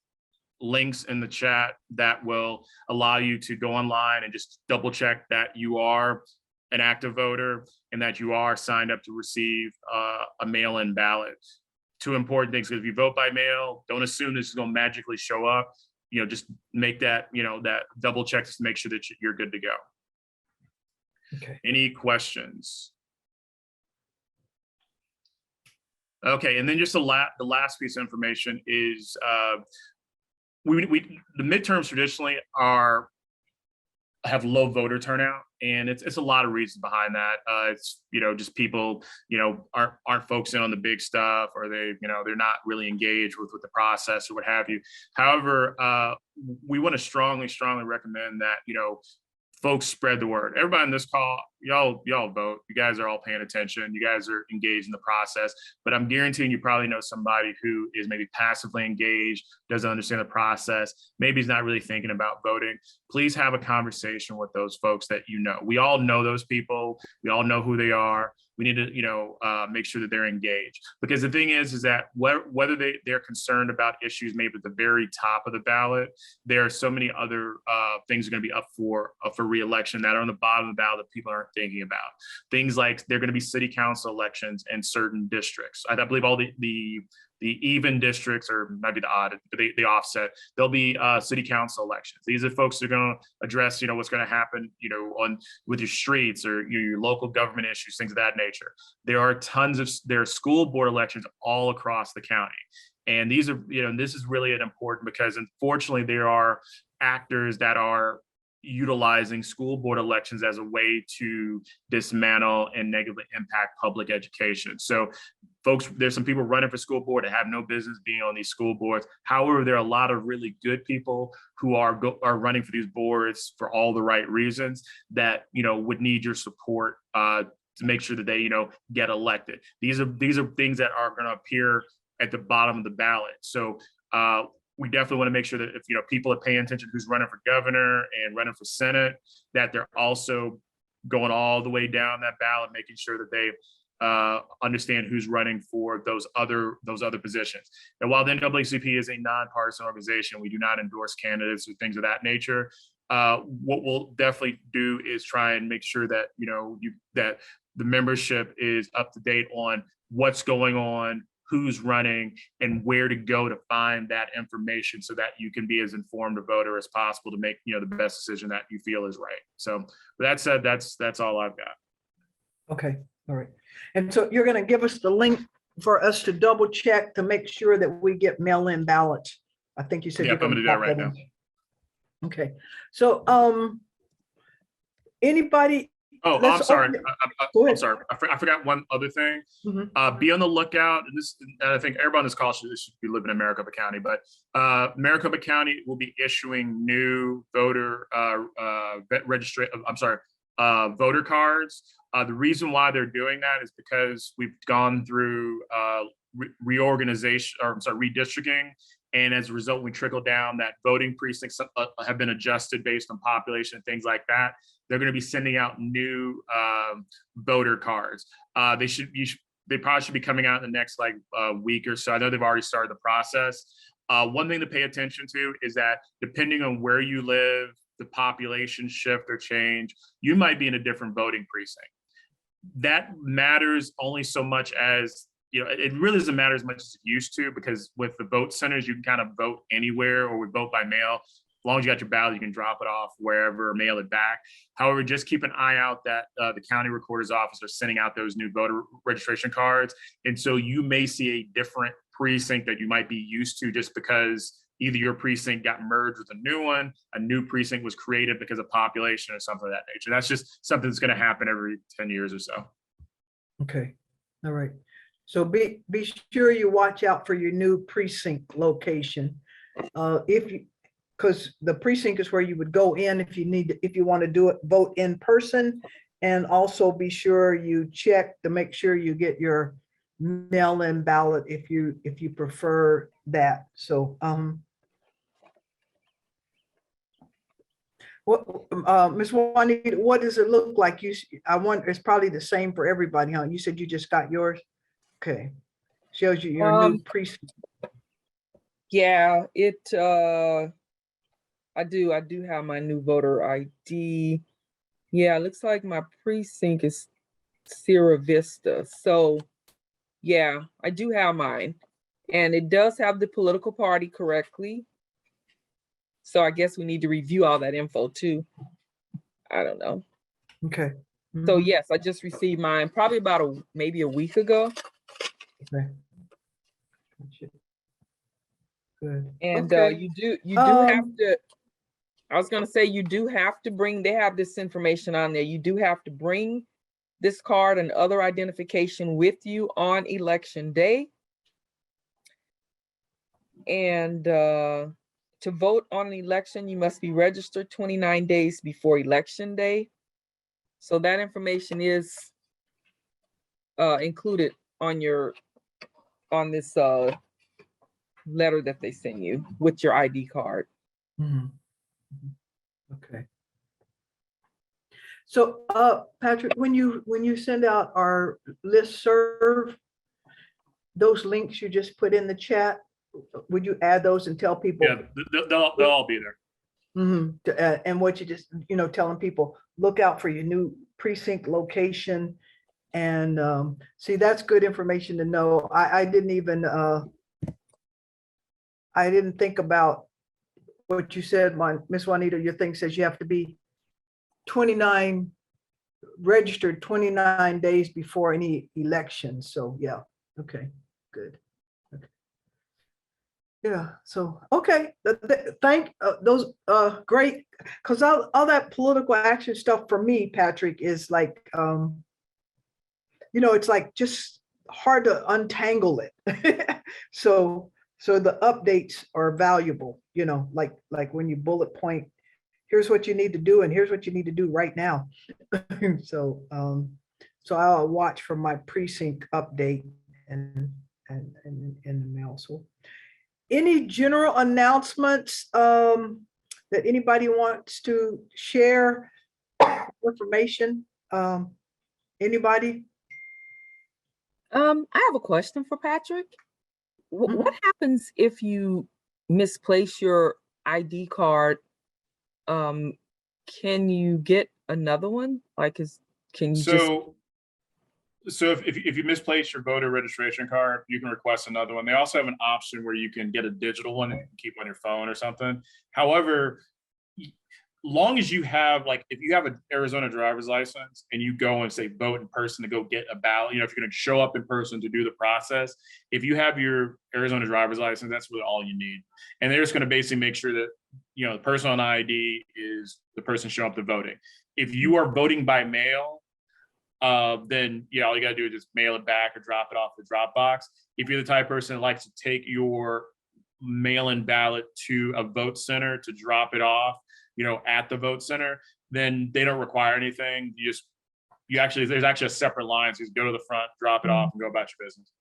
links in the chat that will allow you to go online and just double check that you are an active voter and that you are signed up to receive a mail-in ballot. Two important things, because if you vote by mail, don't assume this is going to magically show up. Just make that, that double check just to make sure that you're good to go. Okay. Any questions? Okay, and then just the last piece of information is the midterms traditionally have low voter turnout, and it's a lot of reasons behind that. It's just people aren't focusing on the big stuff, or they're not really engaged with the process or what have you. However, we want to strongly recommend that folks spread the word. Everybody on this call, y'all vote. You guys are all paying attention. You guys are engaged in the process. But I'm guaranteeing you probably know somebody who is maybe passively engaged, doesn't understand the process, maybe is not really thinking about voting. Please have a conversation with those folks that We all know those people. We all know who they are. We need to, make sure that they're engaged. Because the thing is that whether they're concerned about issues maybe at the very top of the ballot, there are so many other things are going to be up for re-election that are on the bottom of the ballot that people aren't thinking about. Things like they're going to be city council elections in certain districts. I believe all the even districts, or maybe the odd, but the offset, there'll be city council elections. These are folks who are going to address, what's going to happen, with your streets or your local government issues, things of that nature. There are there are school board elections all across the county. And these are, this is really important because unfortunately there are actors that are utilizing school board elections as a way to dismantle and negatively impact public education. So folks, there's some people running for school board that have no business being on these school boards. However, there are a lot of really good people who are running for these boards for all the right reasons that, would need your support to make sure that they, get elected. These are things that are going to appear at the bottom of the ballot. So we definitely want to make sure that if, people are paying attention who's running for governor and running for Senate, that they're also going all the way down that ballot, making sure that they understand who's running for those other positions. And while the NAACP is a nonpartisan organization, we do not endorse candidates or things of that nature. What we'll definitely do is try and make sure that that the membership is up to date on what's going on, who's running, and where to go to find that information so that you can be as informed a voter as possible to make the best decision that you feel is right. So with that said, that's all I've got. Okay, all right. And so you're going to give us the link for us to double check to make sure that we get mail-in ballots. I think you said. Yep, I'm going to do that right now. Okay, so anybody? Oh, I'm sorry. I'm sorry. I forgot one other thing. Mhm. Be on the lookout. And I think everybody on this call should be living in Maricopa County, but Maricopa County will be issuing new voter voter cards. The reason why they're doing that is because we've gone through redistricting. And as a result, we trickle down that voting precincts have been adjusted based on population and things like that. They're going to be sending out new voter cards. They probably should be coming out in the next week or so. I know they've already started the process. One thing to pay attention to is that depending on where you live, the population shift or change, you might be in a different voting precinct. That matters only so much as it really doesn't matter as much as it used to, because with the vote centers, you can kind of vote anywhere, or we vote by mail. As long as you got your ballot, you can drop it off wherever or mail it back. However, just keep an eye out that the county recorder's office are sending out those new voter registration cards. And so you may see a different precinct that you might be used to just because either your precinct got merged with a new one, a new precinct was created because of population or something of that nature. That's just something that's going to happen every 10 years or so. Okay, all right. So be sure you watch out for your new precinct location. Because the precinct is where you would go in if you want to vote in person, and also be sure you check to make sure you get your mail-in ballot if you prefer that. So Ms. Juanita, what does it look like? I wonder, it's probably the same for everybody, huh? You said you just got yours. Okay, shows you your new precinct. Yeah, I do have my new voter ID. Yeah, it looks like my precinct is Sierra Vista. So yeah, I do have mine, and it does have the political party correctly. So I guess we need to review all that info too. I don't know. Okay. So yes, I just received mine probably about maybe a week ago. Okay. Good. And Okay. you do have to, I was gonna say, you do have to bring, they have this information on there. You do have to bring this card and other identification with you on election day. And to vote on an election, you must be registered 29 days before election day. So that information is included on this letter that they send you with your ID card. Okay. So Patrick, when you send out our listserv, those links you just put in the chat, would you add those and tell people? Yeah, they'll all be there. And what you just, telling people, look out for your new precinct location. And see, that's good information to know. I didn't even, I didn't think about what you said, Miss Juanita. Your thing says you have to be registered 29 days before any election. So yeah, okay, good. Okay. Yeah, so okay, thank those great, because all that political action stuff for me, Patrick, is like it's like just hard to untangle it. So the updates are valuable, like when you bullet point, here's what you need to do and here's what you need to do right now. So I'll watch for my precinct update and in the mail. So any general announcements that anybody wants to share information? Anybody? I have a question for Patrick. What happens if you misplace your ID card? Can you get another one? Like, can you just? So if you misplace your voter registration card, you can request another one. They also have an option where you can get a digital one and keep on your phone or something. However, long as you have, like, if you have an Arizona driver's license and you go and say vote in person to go get a ballot, if you're going to show up in person to do the process, if you have your Arizona driver's license, that's really all you need. And they're just going to basically make sure that, the person on ID is the person showing up to voting. If you are voting by mail, then all you got to do is just mail it back or drop it off the drop box. If you're the type of person that likes to take your mail-in ballot to a vote center to drop it off, at the vote center, then they don't require anything. There's actually a separate line. So you just go to the front, drop it off, and go about your business.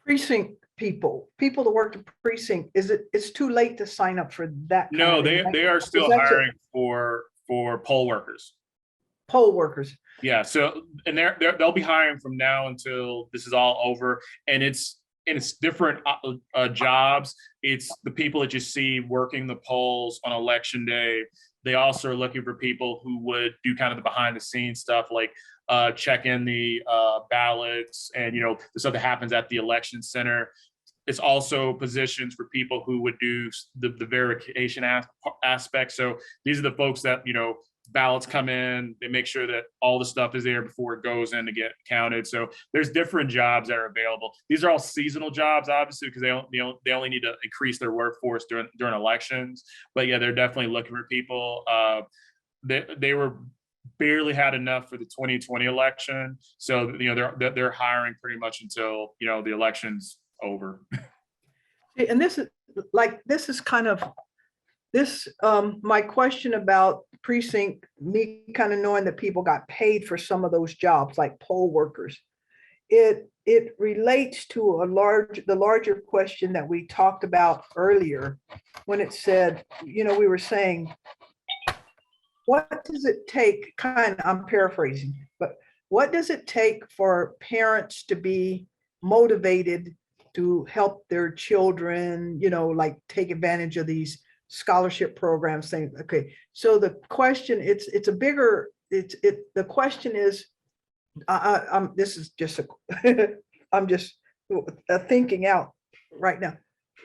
Precinct people that work the precinct, it's too late to sign up for that? No, they are still hiring for poll workers. Poll workers. Yeah. So, and they'll be hiring from now until this is all over. And it's different jobs. It's the people that you see working the polls on election day. They also are looking for people who would do kind of the behind the scenes stuff, like check in the ballots and, the stuff that happens at the election center. It's also positions for people who would do the verification aspect. So these are the folks that, ballots come in, they make sure that all the stuff is there before it goes in to get counted. So there's different jobs that are available. These are all seasonal jobs, obviously, because they only need to increase their workforce during elections. But yeah, they're definitely looking for people. They were barely had enough for the 2020 election. So, they're hiring pretty much until, the election's over. And this is kind of my question about precinct, me kind of knowing that people got paid for some of those jobs, like poll workers. It relates to the larger question that we talked about earlier when it said, we were saying, what does it take, I'm paraphrasing, but what does it take for parents to be motivated to help their children, like take advantage of these scholarship programs, saying, okay, so the question, the question is, this is just I'm just thinking out right now.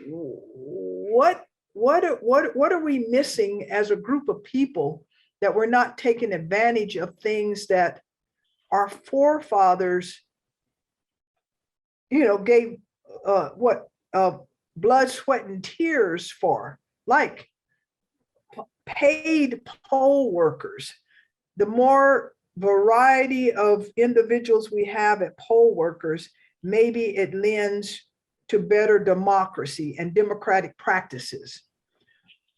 What are we missing as a group of people that we're not taking advantage of things that our forefathers, gave blood, sweat, and tears for, like paid poll workers? The more variety of individuals we have at poll workers, maybe it lends to better democracy and democratic practices.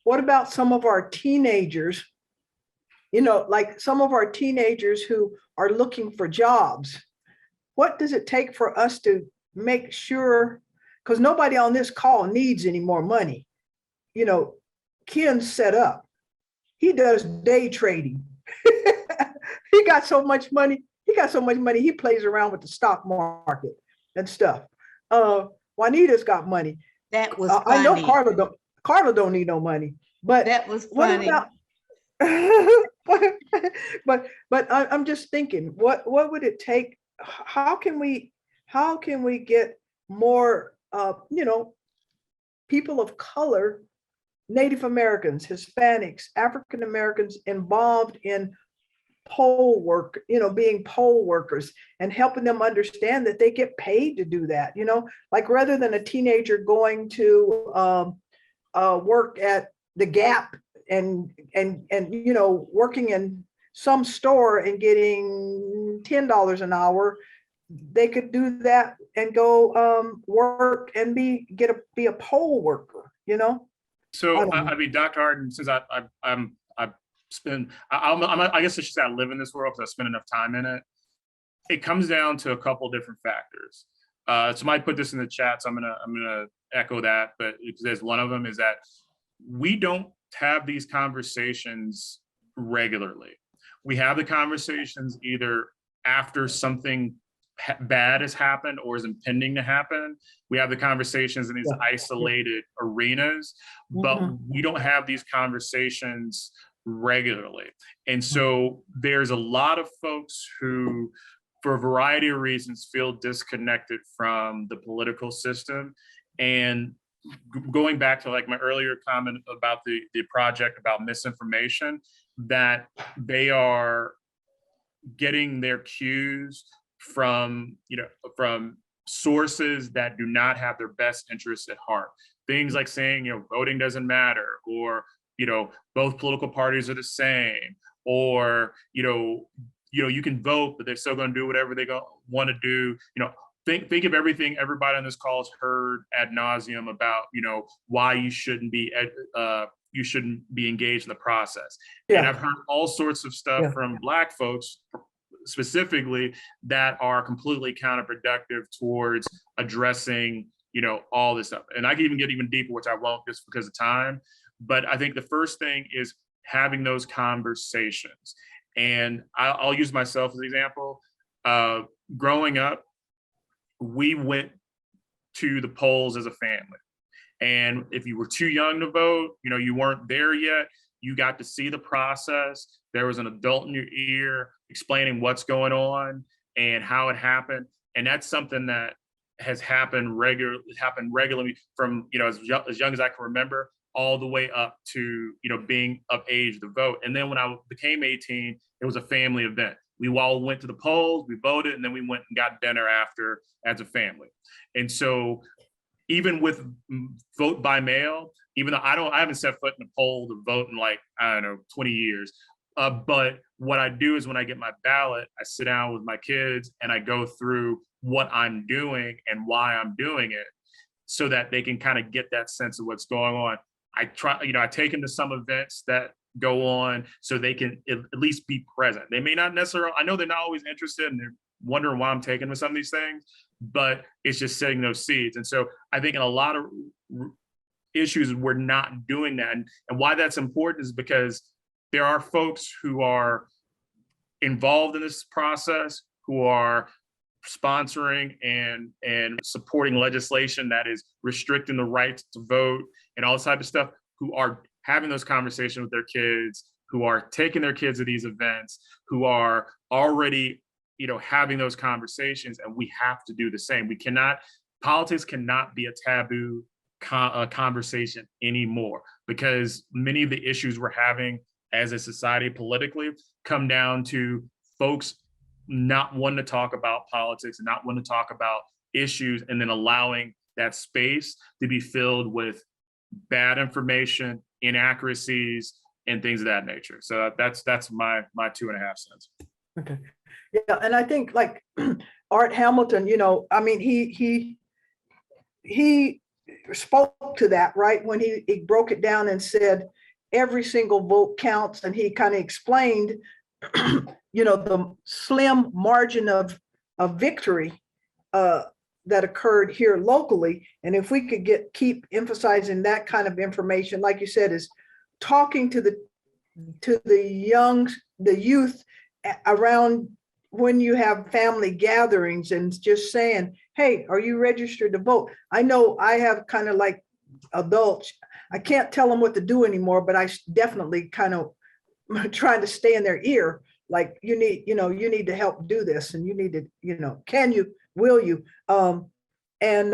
What about some of our teenagers, like some of our teenagers who are looking for jobs? What does it take for us to make sure, because nobody on this call needs any more money. Ken's set up. He does day trading. He got so much money. He plays around with the stock market and stuff. Juanita's got money. That was I know funny. Carla don't need no money. But That was what funny. about but I'm just thinking, what would it take? How can we get more people of color, Native Americans, Hispanics, African Americans involved in poll work, being poll workers, and helping them understand that they get paid to do that, like rather than a teenager going to work at the Gap and working in some store and getting $10 an hour, they could do that and go work and be a poll worker, you know? I So, don't know. I mean, Dr. Harden, since I've spent, I guess I should say I live in this world because I spend enough time in it. It comes down to a couple different factors. Somebody put this in the chat, so I'm gonna echo that. But there's one of them is that we don't have these conversations regularly. We have the conversations either after something bad has happened or is impending to happen. We have the conversations in these isolated arenas, but we don't have these conversations regularly. And so there's a lot of folks who, for a variety of reasons, feel disconnected from the political system. And going back to like my earlier comment about the project about misinformation, that they are getting their cues from, from sources that do not have their best interests at heart. Things like saying, voting doesn't matter, or, both political parties are the same, or, you can vote, but they're still going to do whatever they want to do. Think of everything everybody on this call has heard ad nauseum about, why you shouldn't be engaged in the process. Yeah. And I've heard all sorts of stuff from Black folks specifically that are completely counterproductive towards addressing, all this stuff. And I can even get even deeper, which I won't just because of time. But I think the first thing is having those conversations. And I'll use myself as an example. Growing up, we went to the polls as a family. And if you were too young to vote, you weren't there yet, you got to see the process. There was an adult in your ear explaining what's going on and how it happened. And that's something that has happened regularly from, as young as I can remember, all the way up to, being of age to vote. And then when I became 18, it was a family event. We all went to the polls, we voted, and then we went and got dinner after as a family. And so even with vote by mail, even though I haven't set foot in a poll to vote in like, 20 years. But what I do is when I get my ballot, I sit down with my kids and I go through what I'm doing and why I'm doing it so that they can kind of get that sense of what's going on. I take them to some events that go on so they can at least be present. They may not necessarily, I know they're not always interested and they're wondering why I'm taking them to some of these things, but it's just setting those seeds. And so I think in a lot of issues, we're not doing that. And why that's important is because there are folks who are involved in this process, who are sponsoring and supporting legislation that is restricting the right to vote and all this type of stuff, who are having those conversations with their kids, who are taking their kids to these events, who are already, having those conversations, and we have to do the same. Politics cannot be a taboo conversation anymore, because many of the issues we're having as a society politically come down to folks not wanting to talk about politics and not wanting to talk about issues, and then allowing that space to be filled with bad information, inaccuracies, and things of that nature. So that's my 2.5 cents. Okay. Yeah, and I think like Art Hamilton, I mean, he spoke to that, right? When he broke it down and said every single vote counts, and he kind of explained, the slim margin of victory that occurred here locally. And if we could keep emphasizing that kind of information, like you said, is talking to the youth around when you have family gatherings, and just saying, hey, are you registered to vote? I know I have kind of like adults, I can't tell them what to do anymore, but I definitely kind of trying to stay in their ear. Like, you need to help do this, and you need to, can you, will you, and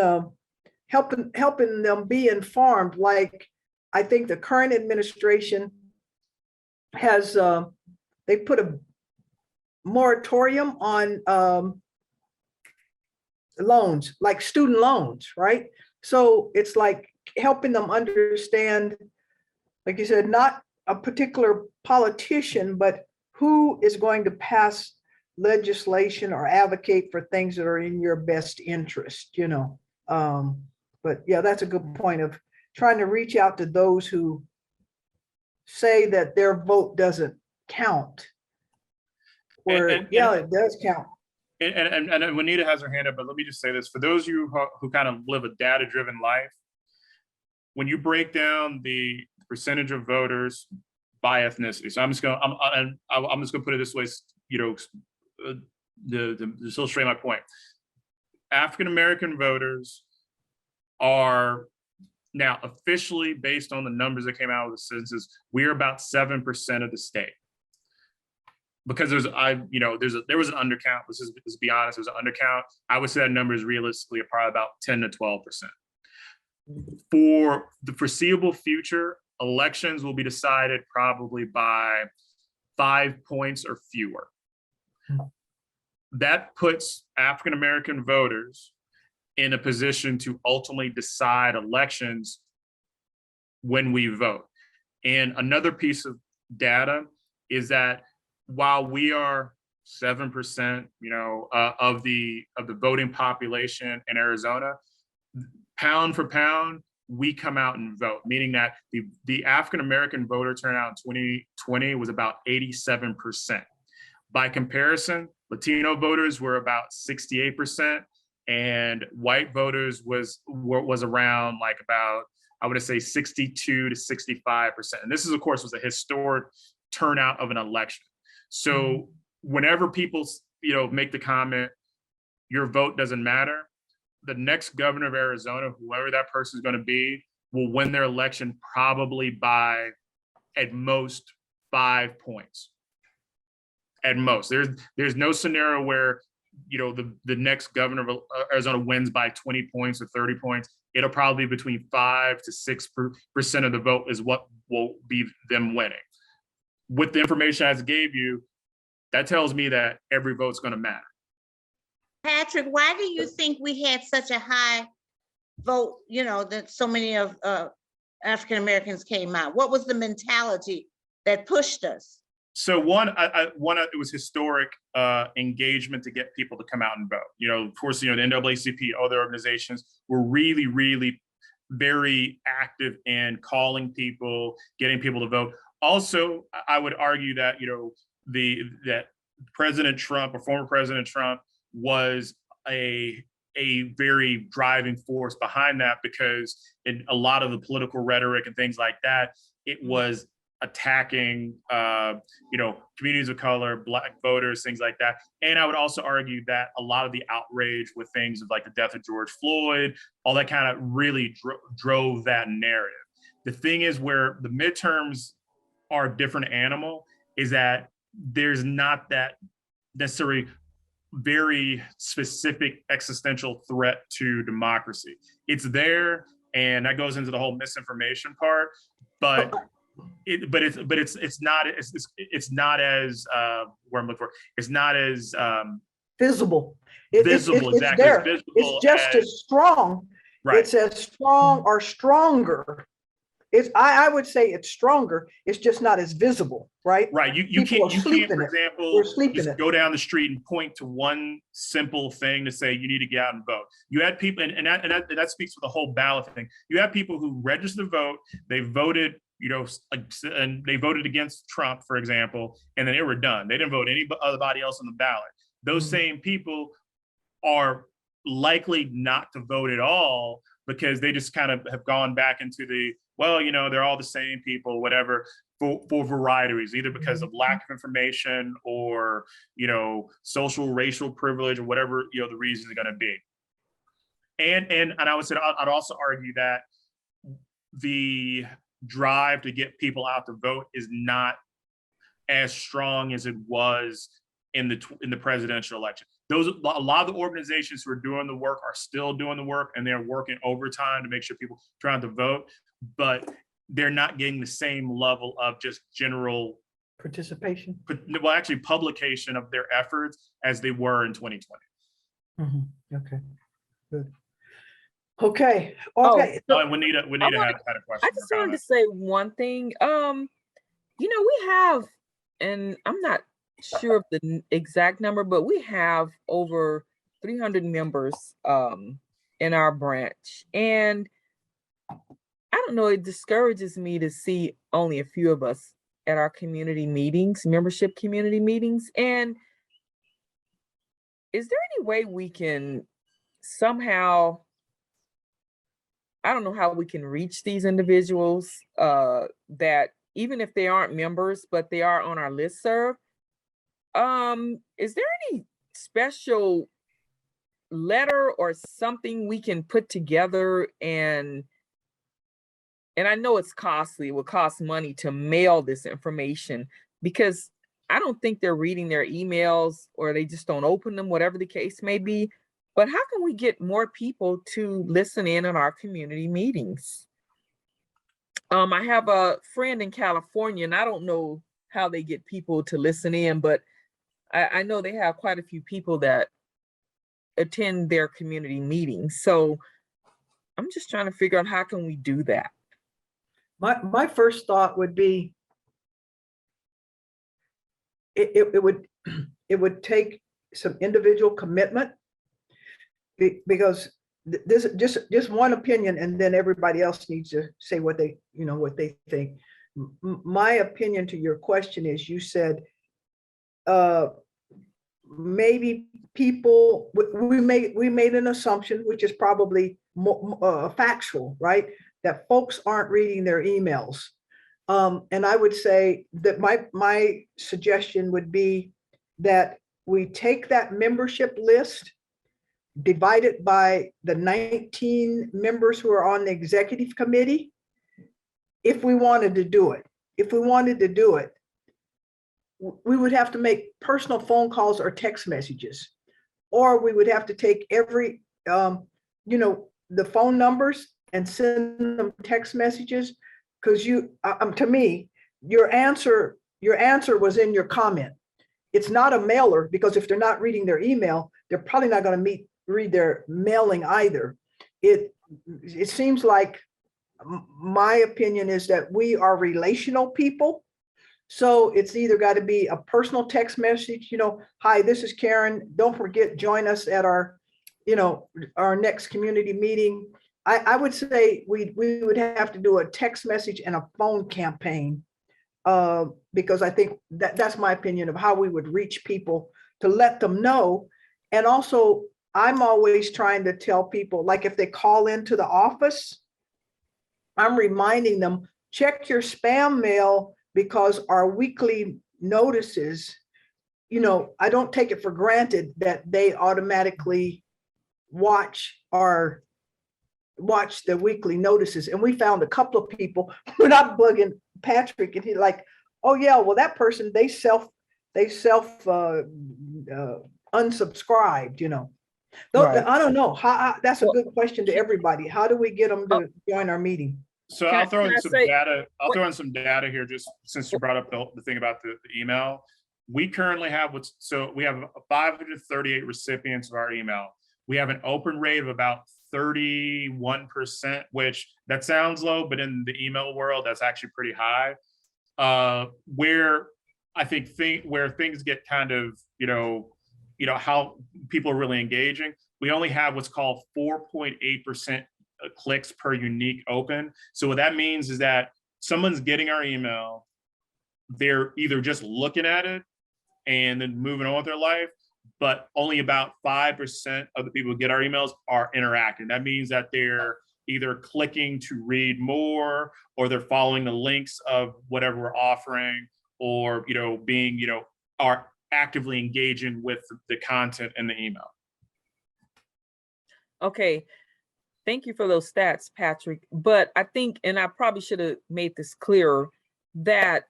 helping them be informed. Like, I think the current administration has, they put a moratorium on loans, like student loans, right? So it's like helping them understand, like you said, not a particular politician, but who is going to pass legislation or advocate for things that are in your best interest, you know. But yeah, that's a good point of trying to reach out to those who say that their vote doesn't count. Where, yeah, it does count. And Juanita has her hand up, but let me just say this. For those of you who kind of live a data-driven life, when you break down the percentage of voters by ethnicity, so I'm just gonna put it this way, you know, to illustrate my point. African-American voters are now officially, based on the numbers that came out of the census, we're about 7% of the state. Because there was an undercount. Let's be honest, there's an undercount. I would say that number is realistically probably about 10 to 12%. For the foreseeable future, elections will be decided probably by 5 points or fewer. That puts African-American voters in a position to ultimately decide elections when we vote. And another piece of data is that while we are 7%, of the voting population in Arizona, pound for pound, we come out and vote, meaning that the African-American voter turnout in 2020 was about 87%. By comparison, Latino voters were about 68%, and white voters was around like about, I would say 62 to 65%. And this is, of course, was a historic turnout of an election. So whenever people, make the comment, your vote doesn't matter, the next governor of Arizona, whoever that person is going to be, will win their election probably by at most 5 points. At most, there's no scenario where, the next governor of Arizona wins by 20 points or 30 points. It'll probably be between 5 to 6% of the vote is what will be them winning. With the information I just gave you, that tells me that every vote's going to matter. Patrick, why do you think we had such a high vote, that so many of African Americans came out? What was the mentality that pushed us? So one, it was historic engagement to get people to come out and vote. Of course, the NAACP, other organizations were really, really very active in calling people, getting people to vote. Also, I would argue that, that President Trump or former President Trump was a very driving force behind that, because in a lot of the political rhetoric and things like that, it was attacking, communities of color, Black voters, things like that. And I would also argue that a lot of the outrage with things like the death of George Floyd, all that kind of really drove that narrative. The thing is, where the midterms are a different animal is that there's not that necessarily very specific existential threat to democracy. It's there, and that goes into the whole misinformation part, but it's not as where I'm looking for. It's not as visible. Visible, it's exactly. there. It's just as strong. Right. It's as strong or stronger. I would say it's stronger. It's just not as visible, right? Right. You can't, for example, just go down the street and point to one simple thing to say you need to get out and vote. You had people, and that speaks for the whole ballot thing. You have people who registered to vote, they voted, and they voted against Trump, for example, and then they were done. They didn't vote anybody else on the ballot. Those same people are likely not to vote at all, because they just kind of have gone back into they're all the same people, whatever, for a variety of reasons, either because of lack of information or, social, racial privilege, or whatever, the reasons are going to be. And I would say, I'd also argue that the drive to get people out to vote is not as strong as it was in the presidential election. A lot of the organizations who are doing the work are still doing the work, and they're working overtime to make sure people try to vote, but they're not getting the same level of just general participation. Well, actually, publication of their efforts as they were in 2020. Okay, good. Okay. So, Juanita had a question. I just wanted to say one thing. We have, and I'm not sure of the exact number, but we have over 300 members in our branch. And I don't know, it discourages me to see only a few of us at our community meetings, membership community meetings. And is there any way we can somehow, I don't know how we can reach these individuals that even if they aren't members, but they are on our listserv. Is there any special letter or something we can put together, and I know it's costly, it will cost money to mail this information, because I don't think they're reading their emails, or they just don't open them, whatever the case may be. But how can we get more people to listen in on our community meetings? I have a friend in California, and I don't know how they get people to listen in, but I know they have quite a few people that attend their community meetings. So I'm just trying to figure out, how can we do that? My first thought would be, it would take some individual commitment, because this just one opinion, and then everybody else needs to say what they, what they think. My opinion to your question is, you said maybe people, we made an assumption, which is probably factual, right? That folks aren't reading their emails. And I would say that my suggestion would be that we take that membership list, divide it by the 19 members who are on the executive committee, if we wanted to do it. If we wanted to do it, we would have to make personal phone calls or text messages, or we would have to take every, the phone numbers and send them text messages. Because to me, your answer was in your comment. It's not a mailer, because if they're not reading their email, they're probably not going to read their mailing either. It seems like, my opinion is that we are relational people. So it's either got to be a personal text message, hi, this is Karen. Don't forget, join us at our next community meeting. I would say we would have to do a text message and a phone campaign, because I think that's my opinion of how we would reach people, to let them know. And also, I'm always trying to tell people, like if they call into the office, I'm reminding them, check your spam mail, because our weekly notices, I don't take it for granted that they automatically watch the weekly notices. And we found a couple of people, we're not bugging Patrick, and he's like, oh yeah, well, that person, they self unsubscribed, Right. I don't know how, that's a good question to everybody. How do we get them to join our meeting? So Can I'll throw in I some say- data. I'll throw in some data here, just since you brought up the thing about the email. We currently have we have 538 recipients of our email. We have an open rate of about 31%, which that sounds low, but in the email world, that's actually pretty high. Where I think where things get kind of, how people are really engaging, we only have what's called 4.8% clicks per unique open. So what that means is that someone's getting our email, they're either just looking at it and then moving on with their life, but only about 5% of the people who get our emails are interacting. That means that they're either clicking to read more, or they're following the links of whatever we're offering, or are actively engaging with the content in the email. Okay. Thank you for those stats, Patrick. But I think, and I probably should have made this clearer, that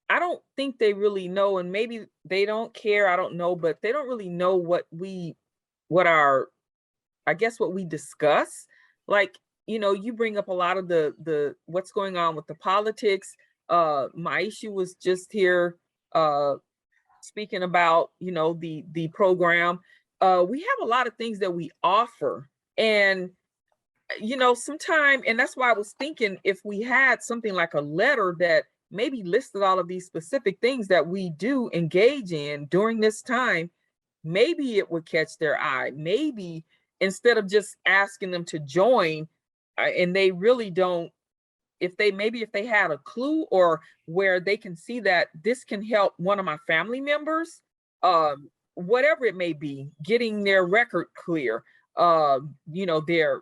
I don't think they really know, and maybe they don't care, I don't know, but they don't really know what we discuss. Like, you bring up a lot of the what's going on with the politics. Maisha was just here speaking about, the program. We have a lot of things that we offer, and sometime, and that's why I was thinking, if we had something like a letter that maybe listed all of these specific things that we do engage in during this time, maybe it would catch their eye. Maybe instead of just asking them to join, and they really don't, if they had a clue or where they can see that this can help one of my family members, whatever it may be, getting their record clear, their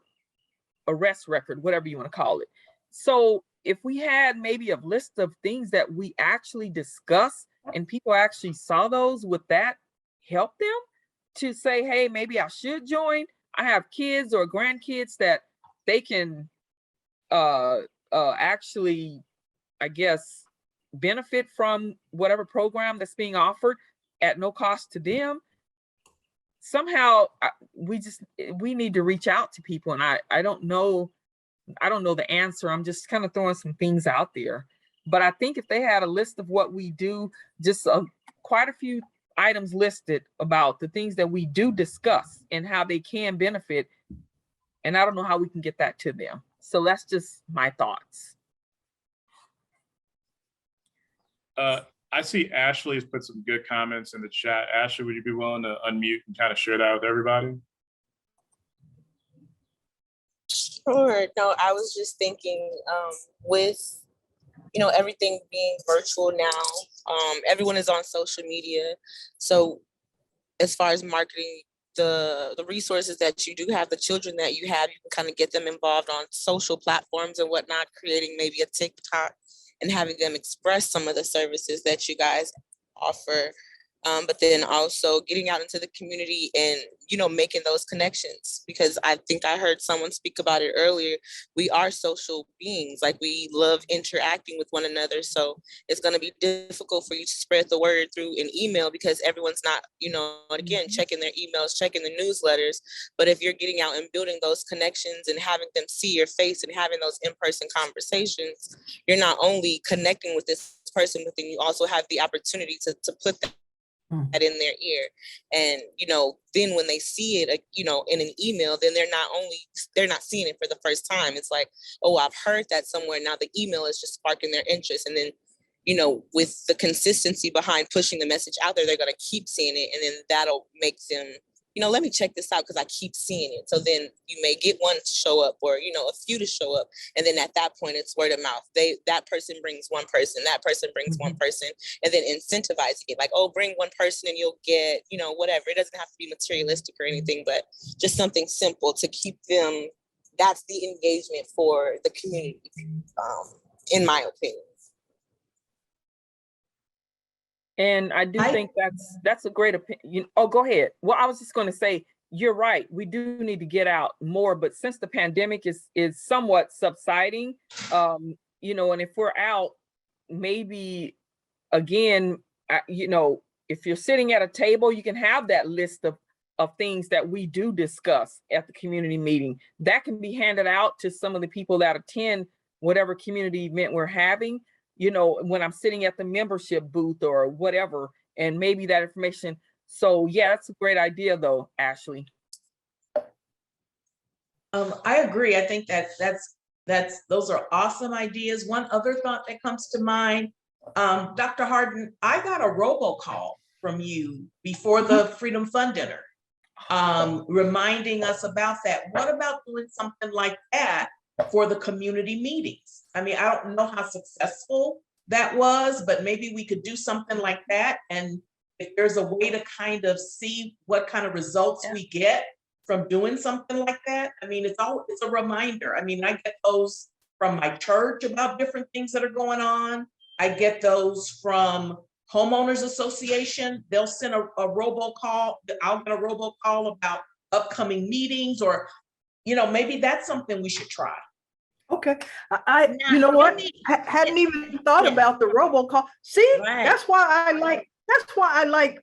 arrest record, whatever you want to call it. So if we had maybe a list of things that we actually discuss and people actually saw those, would that help them to say, hey, maybe I should join? I have kids or grandkids that they can actually, I guess, benefit from whatever program that's being offered at no cost to them. Somehow we need to reach out to people, and I don't know the answer. I'm just kind of throwing some things out there. But I think if they had a list of what we do, just quite a few items listed about the things that we do discuss and how they can benefit, and I don't know how we can get that to them. So that's just my thoughts. I see Ashley's put some good comments in the chat. Ashley, would you be willing to unmute and kind of share that with everybody? Sure. No, I was just thinking with, everything being virtual now, everyone is on social media. So as far as marketing the resources that you do have, the children that you have, you can kind of get them involved on social platforms and whatnot, creating maybe a TikTok and having them express some of the services that you guys offer. But then also getting out into the community and, making those connections, because I think I heard someone speak about it earlier. We are social beings, like we love interacting with one another. So it's going to be difficult for you to spread the word through an email because everyone's not, again, checking their emails, checking the newsletters. But if you're getting out and building those connections and having them see your face and having those in-person conversations, you're not only connecting with this person, but then you also have the opportunity to put that in their ear. And then when they see it in an email, then they're not seeing it for the first time. It's like, oh, I've heard that somewhere. Now the email is just sparking their interest. And then with the consistency behind pushing the message out there, they're going to keep seeing it, and then that'll make them let me check this out because I keep seeing it. So then you may get one to show up, or a few to show up, and then at that point it's word of mouth. That person brings one person, that person brings one person, and then incentivizing it, like, oh, bring one person and you'll get whatever. It doesn't have to be materialistic or anything, but just something simple to keep them. That's the engagement for the community, in my opinion. And I do think that's a great opinion. Oh, go ahead. Well, I was just going to say, you're right. We do need to get out more, but since the pandemic is somewhat subsiding, and if we're out, maybe again, if you're sitting at a table, you can have that list of things that we do discuss at the community meeting. That can be handed out to some of the people that attend whatever community event we're having. When I'm sitting at the membership booth or whatever, and maybe that information. So yeah, that's a great idea though, Ashley. I agree. I think those are awesome ideas. One other thought that comes to mind, Dr. Harden, I got a robocall from you before the Freedom Fund dinner, reminding us about that. What about doing something like that for the community meetings? I mean, I don't know how successful that was, but maybe we could do something like that. And if there's a way to kind of see what kind of results we get from doing something like that, I mean, it's a reminder. I mean, I get those from my church about different things that are going on. I get those from homeowners association. They'll send a robocall. I'll get a robocall about upcoming meetings, or, maybe that's something we should try. Okay, you know what? Hadn't even thought about the robocall. See, Right. that's why I like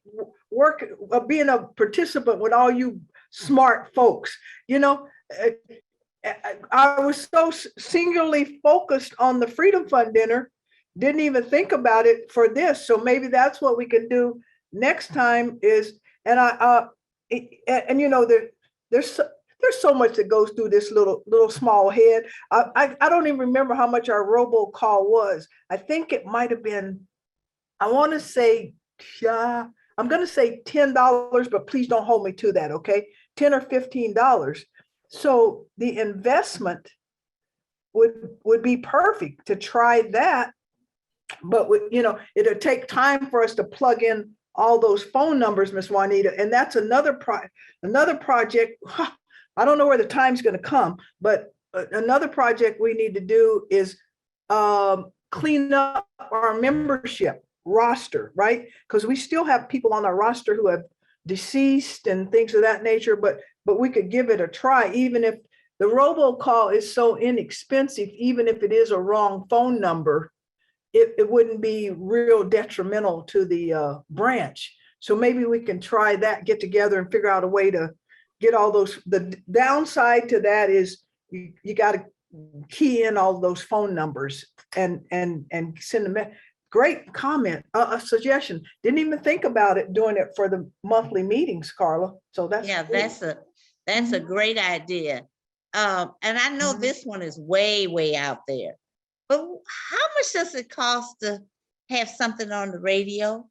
work, being a participant with all you smart folks. I was so singularly focused on the Freedom Fund dinner, didn't even think about it for this. So maybe that's what we can do next time is, and there's there's so much that goes through this little small head. I don't even remember how much our robocall was. I think it might have been, I want to say, I'm going to say $10, but please don't hold me to that, okay? $10 or $15. So the investment would be perfect to try that. But it'll take time for us to plug in all those phone numbers, Miss Juanita, and that's another project. I don't know where the time's going to come, but another project we need to do is clean up our membership roster, right? Because we still have people on our roster who have deceased and things of that nature, but we could give it a try, even if the robocall is so inexpensive, even if it is a wrong phone number, it wouldn't be real detrimental to the branch. So maybe we can try that, get together and figure out a way to get all those. The downside to that is you got to key in all those phone numbers and send them. Great comment, a suggestion. Didn't even think about it, doing it for the monthly meetings, Carla. So that's Yeah, great. that's a great idea. And I know this one is way out there. But how much does it cost to have something on the radio?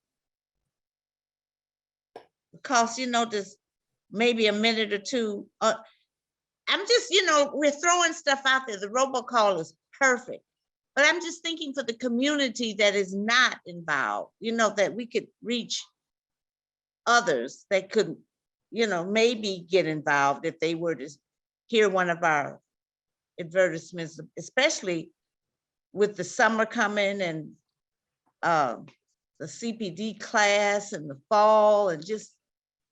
It costs, just maybe a minute or two. I'm just, we're throwing stuff out there. The robocall is perfect. But I'm just thinking for the community that is not involved, that we could reach others that could, maybe get involved if they were to hear one of our advertisements, especially with the summer coming and the CPD class in the fall, and just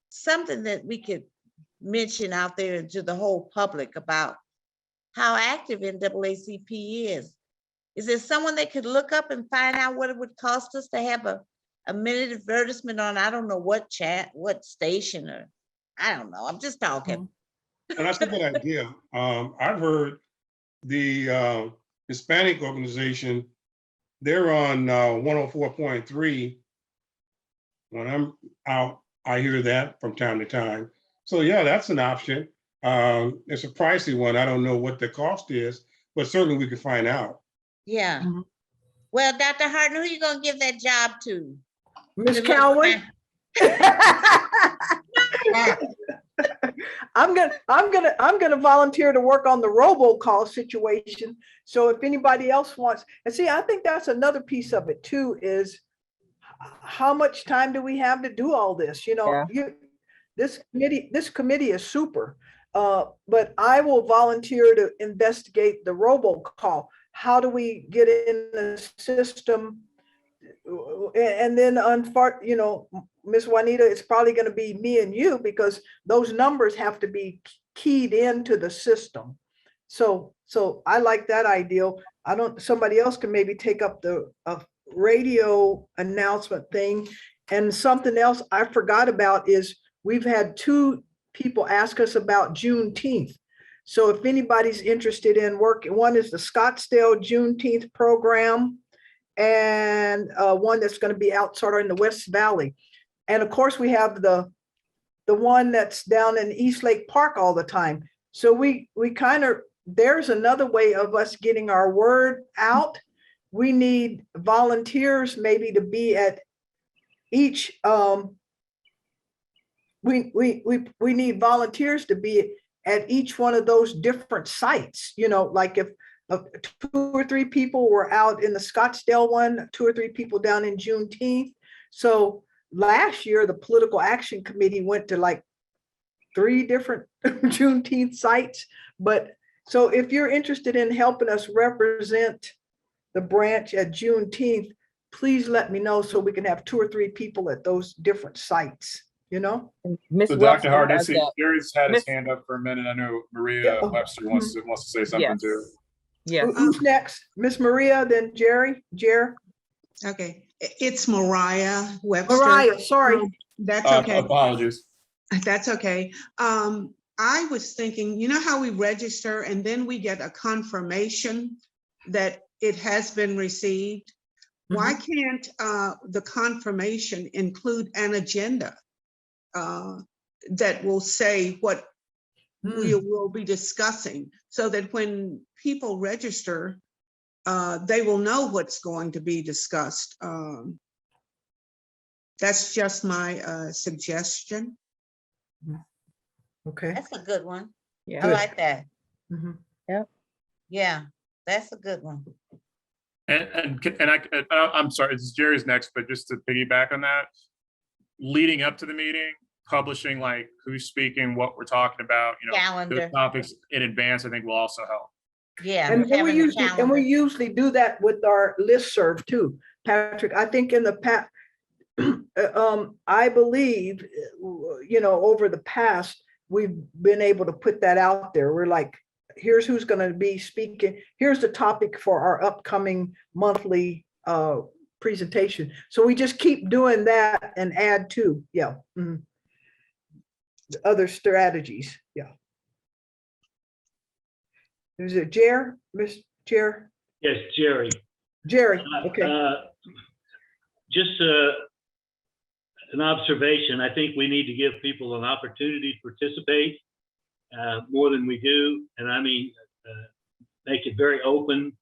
something that we could mention out there to the whole public about how active NAACP is. Is there someone that could look up and find out what it would cost us to have a minute advertisement on, I don't know what station, or I don't know, I'm just talking. And that's a good idea. I've heard the Hispanic organization, they're on 104.3. When I'm out, I hear that from time to time. So yeah, that's an option. It's a pricey one. I don't know what the cost is, but certainly we could find out. Yeah. Well, Dr. Harden, who are you gonna give that job to? Miss Cowan. I'm gonna volunteer to work on the robocall situation. So if anybody else wants, and see, I think that's another piece of it too, is how much time do we have to do all this? This committee is super, but I will volunteer to investigate the robocall. How do we get in the system? And then Miss Juanita, it's probably going to be me and you, because those numbers have to be keyed into the system. So I like that idea. Somebody else can maybe take up the radio announcement thing. And something else I forgot about is we've had 2 people ask us about Juneteenth. So if anybody's interested in working, one is the Scottsdale Juneteenth program, and one that's going to be out sort of in the West Valley. And of course, we have the one that's down in East Lake Park all the time. So we kind of, there's another way of us getting our word out. We need volunteers maybe to be at each, we need volunteers to be at each one of those different sites, like if 2 or 3 people were out in the Scottsdale one, 2 or 3 people down in Juneteenth. So last year, the Political Action Committee went to like 3 different Juneteenth sites. But so if you're interested in helping us represent the branch at Juneteenth, please let me know so we can have 2 or 3 people at those different sites, So Dr. Hart, I see Jerry's had his hand up for a minute. I know Maria Webster wants to say something too. Yeah. Who's next? Miss Maria, then Jerry. Okay, it's Mariah Webster. Mariah, sorry. That's okay. Apologies. That's okay. I was thinking, how we register and then we get a confirmation that it has been received. Why can't the confirmation include an agenda that will say what we will be discussing, so that when people register, they will know what's going to be discussed. That's just my suggestion. Okay. That's a good one. I Yeah. like that. Mhm. Yeah, that's a good one. I'm sorry, it's Jerry's next, but just to piggyback on that, leading up to the meeting, publishing like who's speaking, what we're talking about, you know, Calendar. those topics in advance, I think will also help. Yeah. And we having the usually, calendar. do that with our listserv too, Patrick. I think in the past, I believe, you know, over the past, we've been able to put that out there. We're like, here's who's going to be speaking. Here's the topic for our upcoming monthly presentation. So we just keep doing that and add to, yeah. Mhm. Other strategies, yeah. Is it Jer, Miss Jer? Yes, Jerry. Jerry, okay. Just an observation. I think we need to give people an opportunity to participate more than we do. And I mean, make it very open.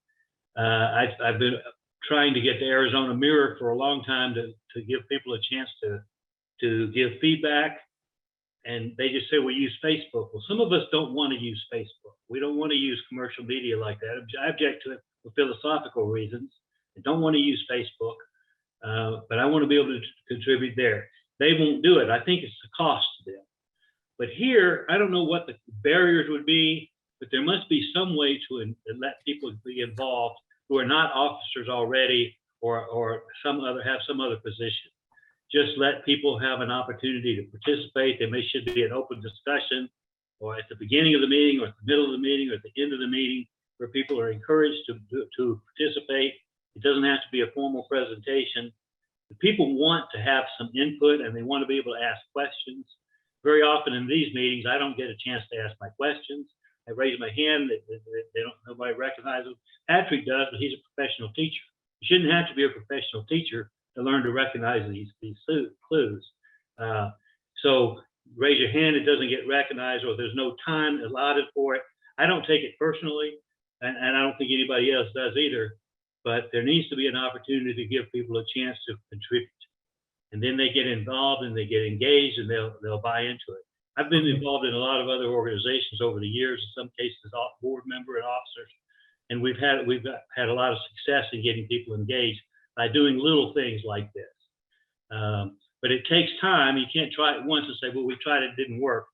I've been trying to get the Arizona Mirror for a long time to give people a chance to give feedback. And they just say, we use Facebook. Well, some of us don't want to use Facebook. We don't want to use commercial media like that. I object to it for philosophical reasons. I don't want to use Facebook, but I want to be able to contribute there. They won't do it. I think it's a cost to them. But here, I don't know what the barriers would be, but there must be some way to let people be involved who are not officers already or have some other position. Just let people have an opportunity to participate. There should be an open discussion, or at the beginning of the meeting, or at the middle of the meeting, or at the end of the meeting, where people are encouraged to participate. It doesn't have to be a formal presentation. The people want to have some input, and they want to be able to ask questions. Very often in these meetings, I don't get a chance to ask my questions. I raise my hand, nobody recognizes. Patrick does, but he's a professional teacher. You shouldn't have to be a professional teacher to learn to recognize these clues. So raise your hand, it doesn't get recognized, or there's no time allotted for it. I don't take it personally, and I don't think anybody else does either, but there needs to be an opportunity to give people a chance to contribute. And then they get involved and they get engaged, and they'll buy into it. I've been involved in a lot of other organizations over the years, in some cases board member and officers, and we've had a lot of success in getting people engaged by doing little things like this. But it takes time. You can't try it once and say, well, we tried it, didn't work.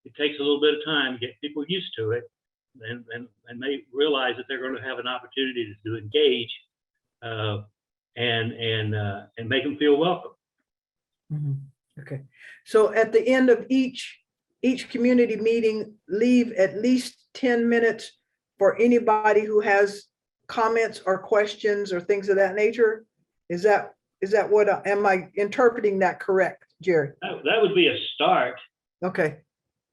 It takes a little bit of time to get people used to it, and they realize that they're going to have an opportunity to engage and make them feel welcome. Mhm. Okay, so at the end of each community meeting, leave at least 10 minutes for anybody who has comments or questions or things of that nature. Is that what, am I interpreting that correct, Jerry? That would be a start. Okay.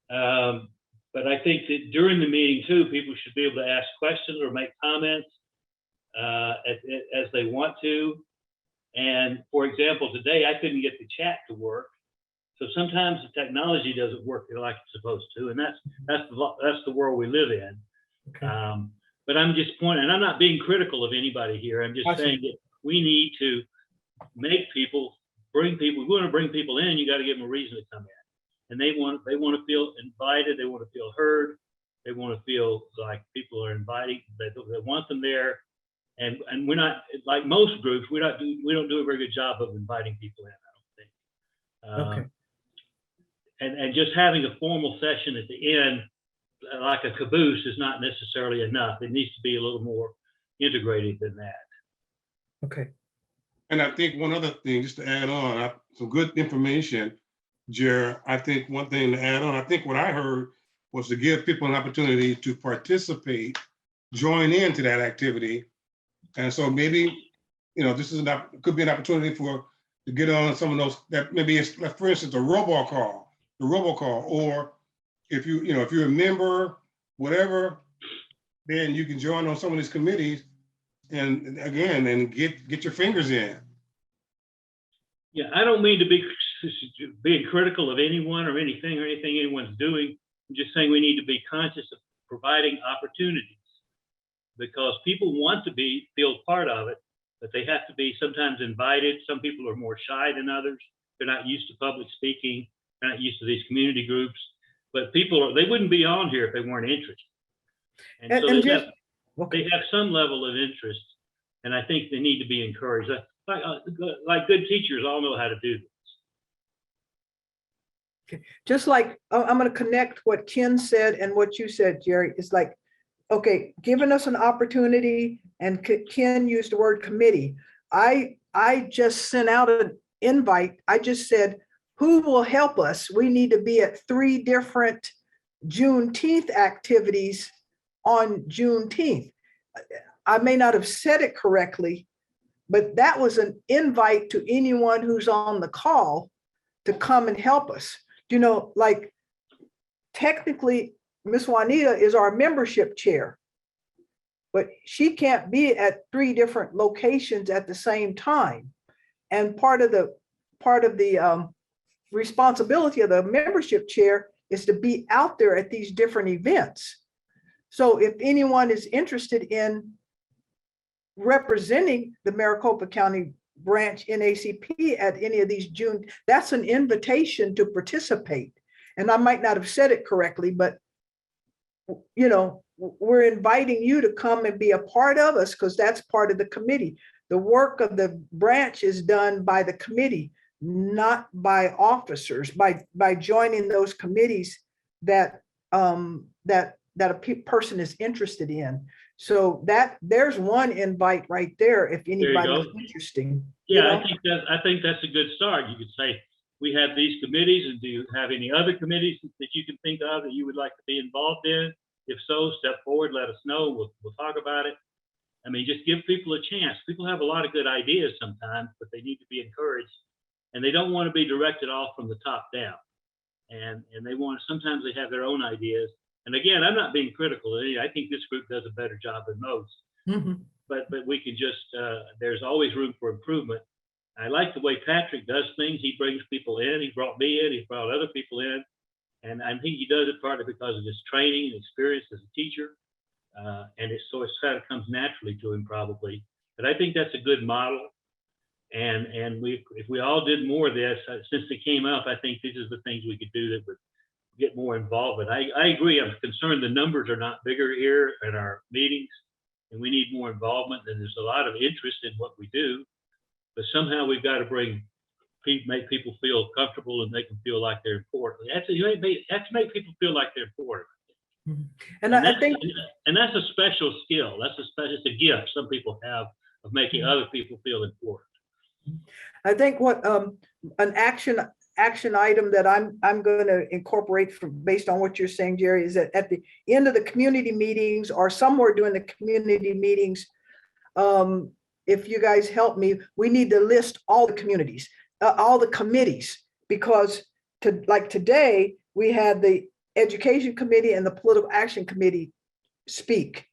But I think that during the meeting too, people should be able to ask questions or make comments as they want to. And for example, today I couldn't get the chat to work. So sometimes the technology doesn't work like it's supposed to, and that's the world we live in. Okay. But I'm just pointing, and I'm not being critical of anybody here. I'm just saying that we need to bring people. If we want to bring people in, you got to give them a reason to come in, and they want to feel invited. They want to feel heard. They want to feel like people are inviting. They want them there, and we're not like most groups. We don't do a very good job of inviting people in, I don't think. Okay. And just having a formal session at the end, like a caboose, is not necessarily enough. It needs to be a little more integrated than that. Okay. And I think one other thing, just to add on, some good information, Jer. I think one thing to add on, I think what I heard was to give people an opportunity to participate, join into that activity. And so maybe, this could be an opportunity to get on some of those, that maybe it's, like, for instance, the robocall, or if you're a member, whatever, then you can join on some of these committees and get your fingers in. Yeah, I don't mean to be being critical of anyone or anything anyone's doing. I'm just saying we need to be conscious of providing opportunities because people want to feel part of it, but they have to be sometimes invited. Some people are more shy than others. They're not used to public speaking. They're not used to these community groups. But they wouldn't be on here if they weren't interested. And so they have some level of interest, and I think they need to be encouraged. Like good teachers all know how to do this. Just like, I'm going to connect what Ken said and what you said, Jerry. It's like, okay, giving us an opportunity, and Ken used the word committee. I just sent out an invite. I just said, who will help us? We need to be at 3 different Juneteenth activities on Juneteenth. I may not have said it correctly, but that was an invite to anyone who's on the call to come and help us. You know, like technically, Miss Juanita is our membership chair, but she can't be at 3 different locations at the same time. And part of the responsibility of the membership chair is to be out there at these different events. So if anyone is interested in representing the Maricopa County branch NAACP at any of these June, that's an invitation to participate. And I might not have said it correctly, but you know, we're inviting you to come and be a part of us because that's part of the committee. The work of the branch is done by the committee, not by officers, by joining those committees that a person is interested in. So there's one invite right there if anybody's interesting. Yeah, I think that's a good start. You could say, we have these committees, and do you have any other committees that you can think of that you would like to be involved in? If so, step forward, let us know. We'll talk about it. I mean, just give people a chance. People have a lot of good ideas sometimes, but they need to be encouraged, and they don't want to be directed off from the top down. And they sometimes they have their own ideas. And again, I'm not being critical. I think this group does a better job than most. Mm-hmm. But we can just, there's always room for improvement. I like the way Patrick does things. He brings people in. He brought me in. He brought other people in. And I think he does it partly because of his training and experience as a teacher. And it kind of comes naturally to him probably. But I think that's a good model. And if we all did more of this, since it came up, I think these are the things we could do that would get more involvement. I agree. I'm concerned the numbers are not bigger here at our meetings, and we need more involvement. And there's a lot of interest in what we do, but somehow we've got to make people feel comfortable and make them feel like they're important. You have to make people feel like they're important. And I think, and that's a special skill. It's a gift some people have of making other people feel important. I think what an action item that I'm going to incorporate based on what you're saying, Jerry, is that at the end of the community meetings or somewhere during the community meetings, if you guys help me, we need to list all the communities, all the committees, because like today we had the Education Committee and the Political Action Committee speak.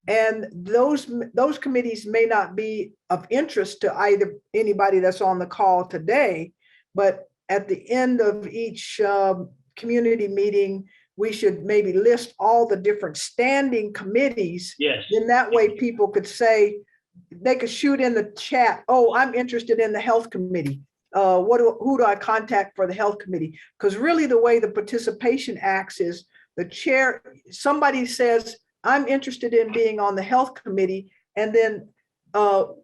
And those committees may not be of interest to anybody that's on the call today, but at the end of each community meeting, we should maybe list all the different standing committees. Yes. Then that way people could say, they could shoot in the chat, oh, I'm interested in the health committee. Who do I contact for the health committee? Because really the way the participation acts is the chair, somebody says, I'm interested in being on the health committee, and then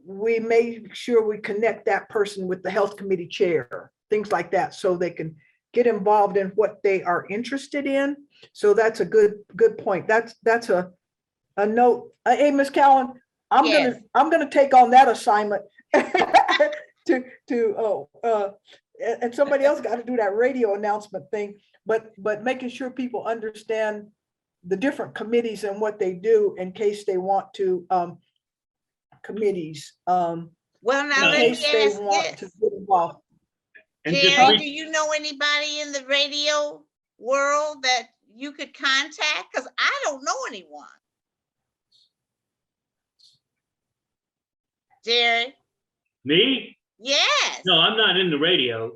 we make sure we connect that person with the health committee chair, things like that, so they can get involved in what they are interested in. So that's a good point. That's a note. Hey, Ms. Cowan, I'm gonna take on that assignment and somebody else got to do that radio announcement thing, but making sure people understand the different committees and what they do in case they want to committees. Well, now in let case me they ask want this. to get involved. And Jerry, do you know anybody in the radio world that you could contact? Because I don't know anyone. Jerry? Me? Yes. No, I'm not in the radio,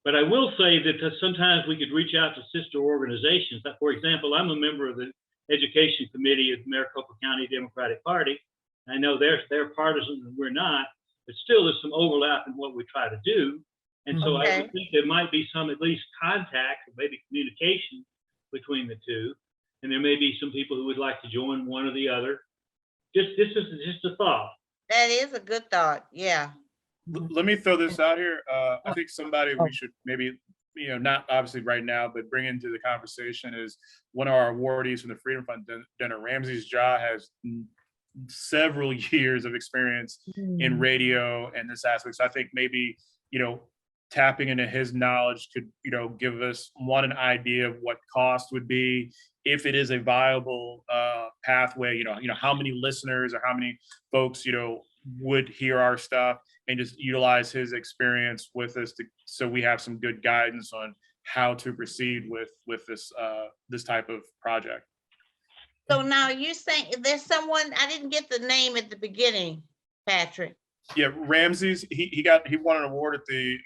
But I will say that sometimes we could reach out to sister organizations. For example, I'm a member of the Education Committee of the Maricopa County Democratic Party. I know they're partisan and we're not, but still there's some overlap in what we try to do. And so I Okay. would think there might be some at least contact or maybe communication between the two. And there may be some people who would like to join one or the other. This is just a thought. That is a good thought. Yeah. Let me throw this out here. I think somebody we should maybe, not obviously right now, but bring into the conversation is one of our awardees from the Freedom Fund dinner. Ramses Ja has several years of experience in radio and this aspect. So I think maybe, tapping into his knowledge could, give us an idea of what cost would be, if it is a viable pathway, how many listeners or how many folks, would hear our stuff, and just utilize his experience with us so we have some good guidance on how to proceed with this type of project. So now you're saying there's someone, I didn't get the name at the beginning, Patrick. Yeah, Ramses, he won an award we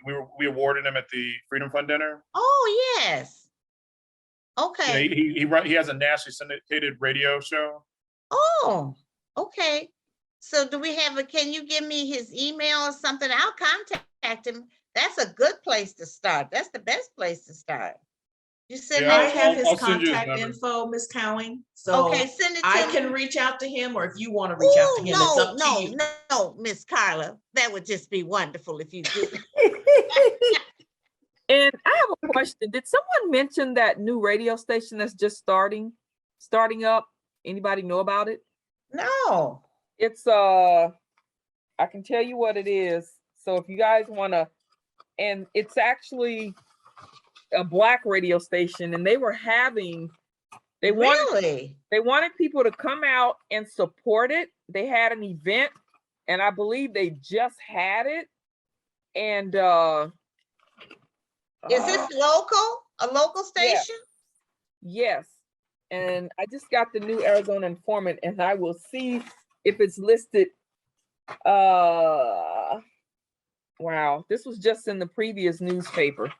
awarded him at the Freedom Fund dinner. Oh, yes. Okay. He has a nationally syndicated radio show. Oh, okay. So can you give me his email or something? I'll contact him. That's a good place to start. That's the best place to start. You send Yeah, I that to have me? his I'll send you his contact number. info, Ms. Cowing. So Okay, send it to I me. can reach out to him, or if you want to reach out to him, it's up to you. No, Miss Carla. That would just be wonderful if you do. And I have a question. Did someone mention that new radio station that's just starting up? Anybody know about it? No. It's I can tell you what it is. So if you guys want to, and it's actually a Black radio station, and they wanted people to come out and support it. They had an event, and I believe they just had it. And Is this local? A local station? yes. And I just got the new Arizona Informant, and I will see if it's listed. Wow, this was just in the previous newspaper.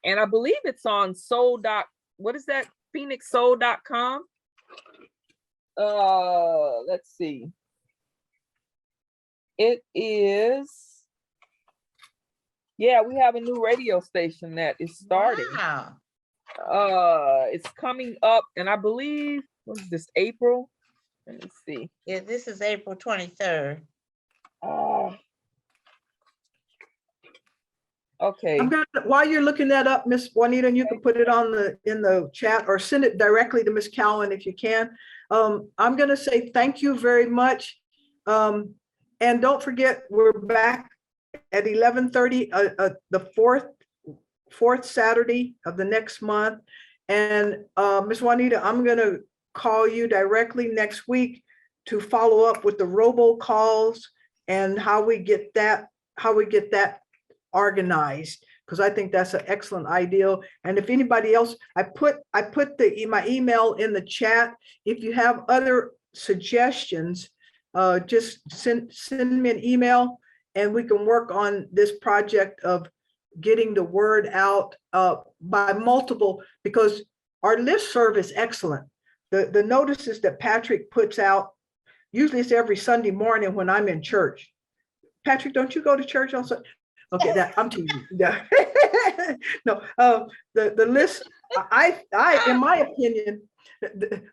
And I believe it's on phoenixsoul.com. Let's see. It is, we have a new radio station that is starting. Wow. It's coming up, and I believe, what is this, April? Let me see. Yeah, this is April 23rd. Okay. While you're looking that up, Miss Juanita, and you can put it in the chat or send it directly to Miss Cowan if you can. I'm gonna say thank you very much. And don't forget, we're back at 11:30, the fourth Saturday of the next month. And Miss Juanita, I'm gonna call you directly next week to follow up with the robocalls and how we get that organized, because I think that's an excellent idea. And if anybody else, I put my email in the chat. If you have other suggestions, just send me an email, and we can work on this project of getting the word out by multiple, because our listserv is excellent. The notices that Patrick puts out, usually it's every Sunday morning when I'm in church. Patrick, don't you go to church on Sunday? Okay, I'm teasing. Yeah. No, the list, I, in my opinion,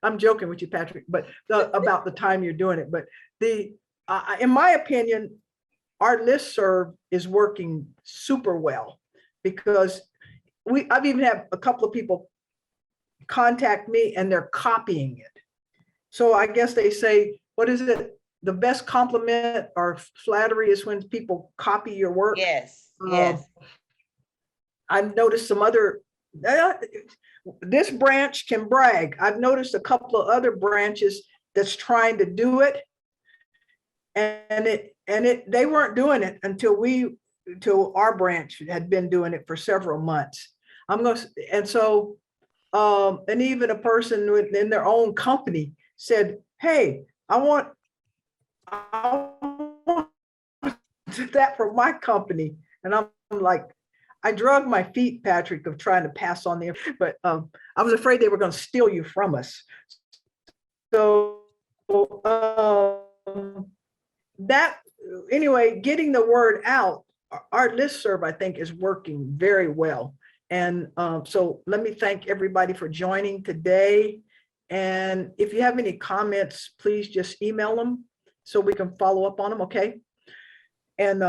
I'm joking with you, Patrick, but about the time you're doing it, but in my opinion, our listserv is working super well, because I've even had a couple of people contact me and they're copying it. So I guess they say, what is it? The best compliment or flattery is when people copy your work. Yes, yes. I've noticed some other, this branch can brag. I've noticed a couple of other branches that's trying to do it. And they weren't doing it until our branch had been doing it for several months. And even a person in their own company said, hey, I want that for my company. And I'm like, I drug my feet, Patrick, of trying to pass on there, but I was afraid they were going to steal you from us. So that, anyway, getting the word out, our listserv, I think, is working very well. And so let me thank everybody for joining today. And if you have any comments, please just email them so we can follow up on them, okay? And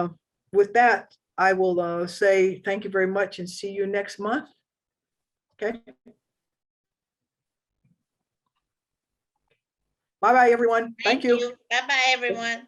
with that, I will say thank you very much and see you next month. Okay. Bye-bye, everyone. Thank you. Bye-bye, everyone.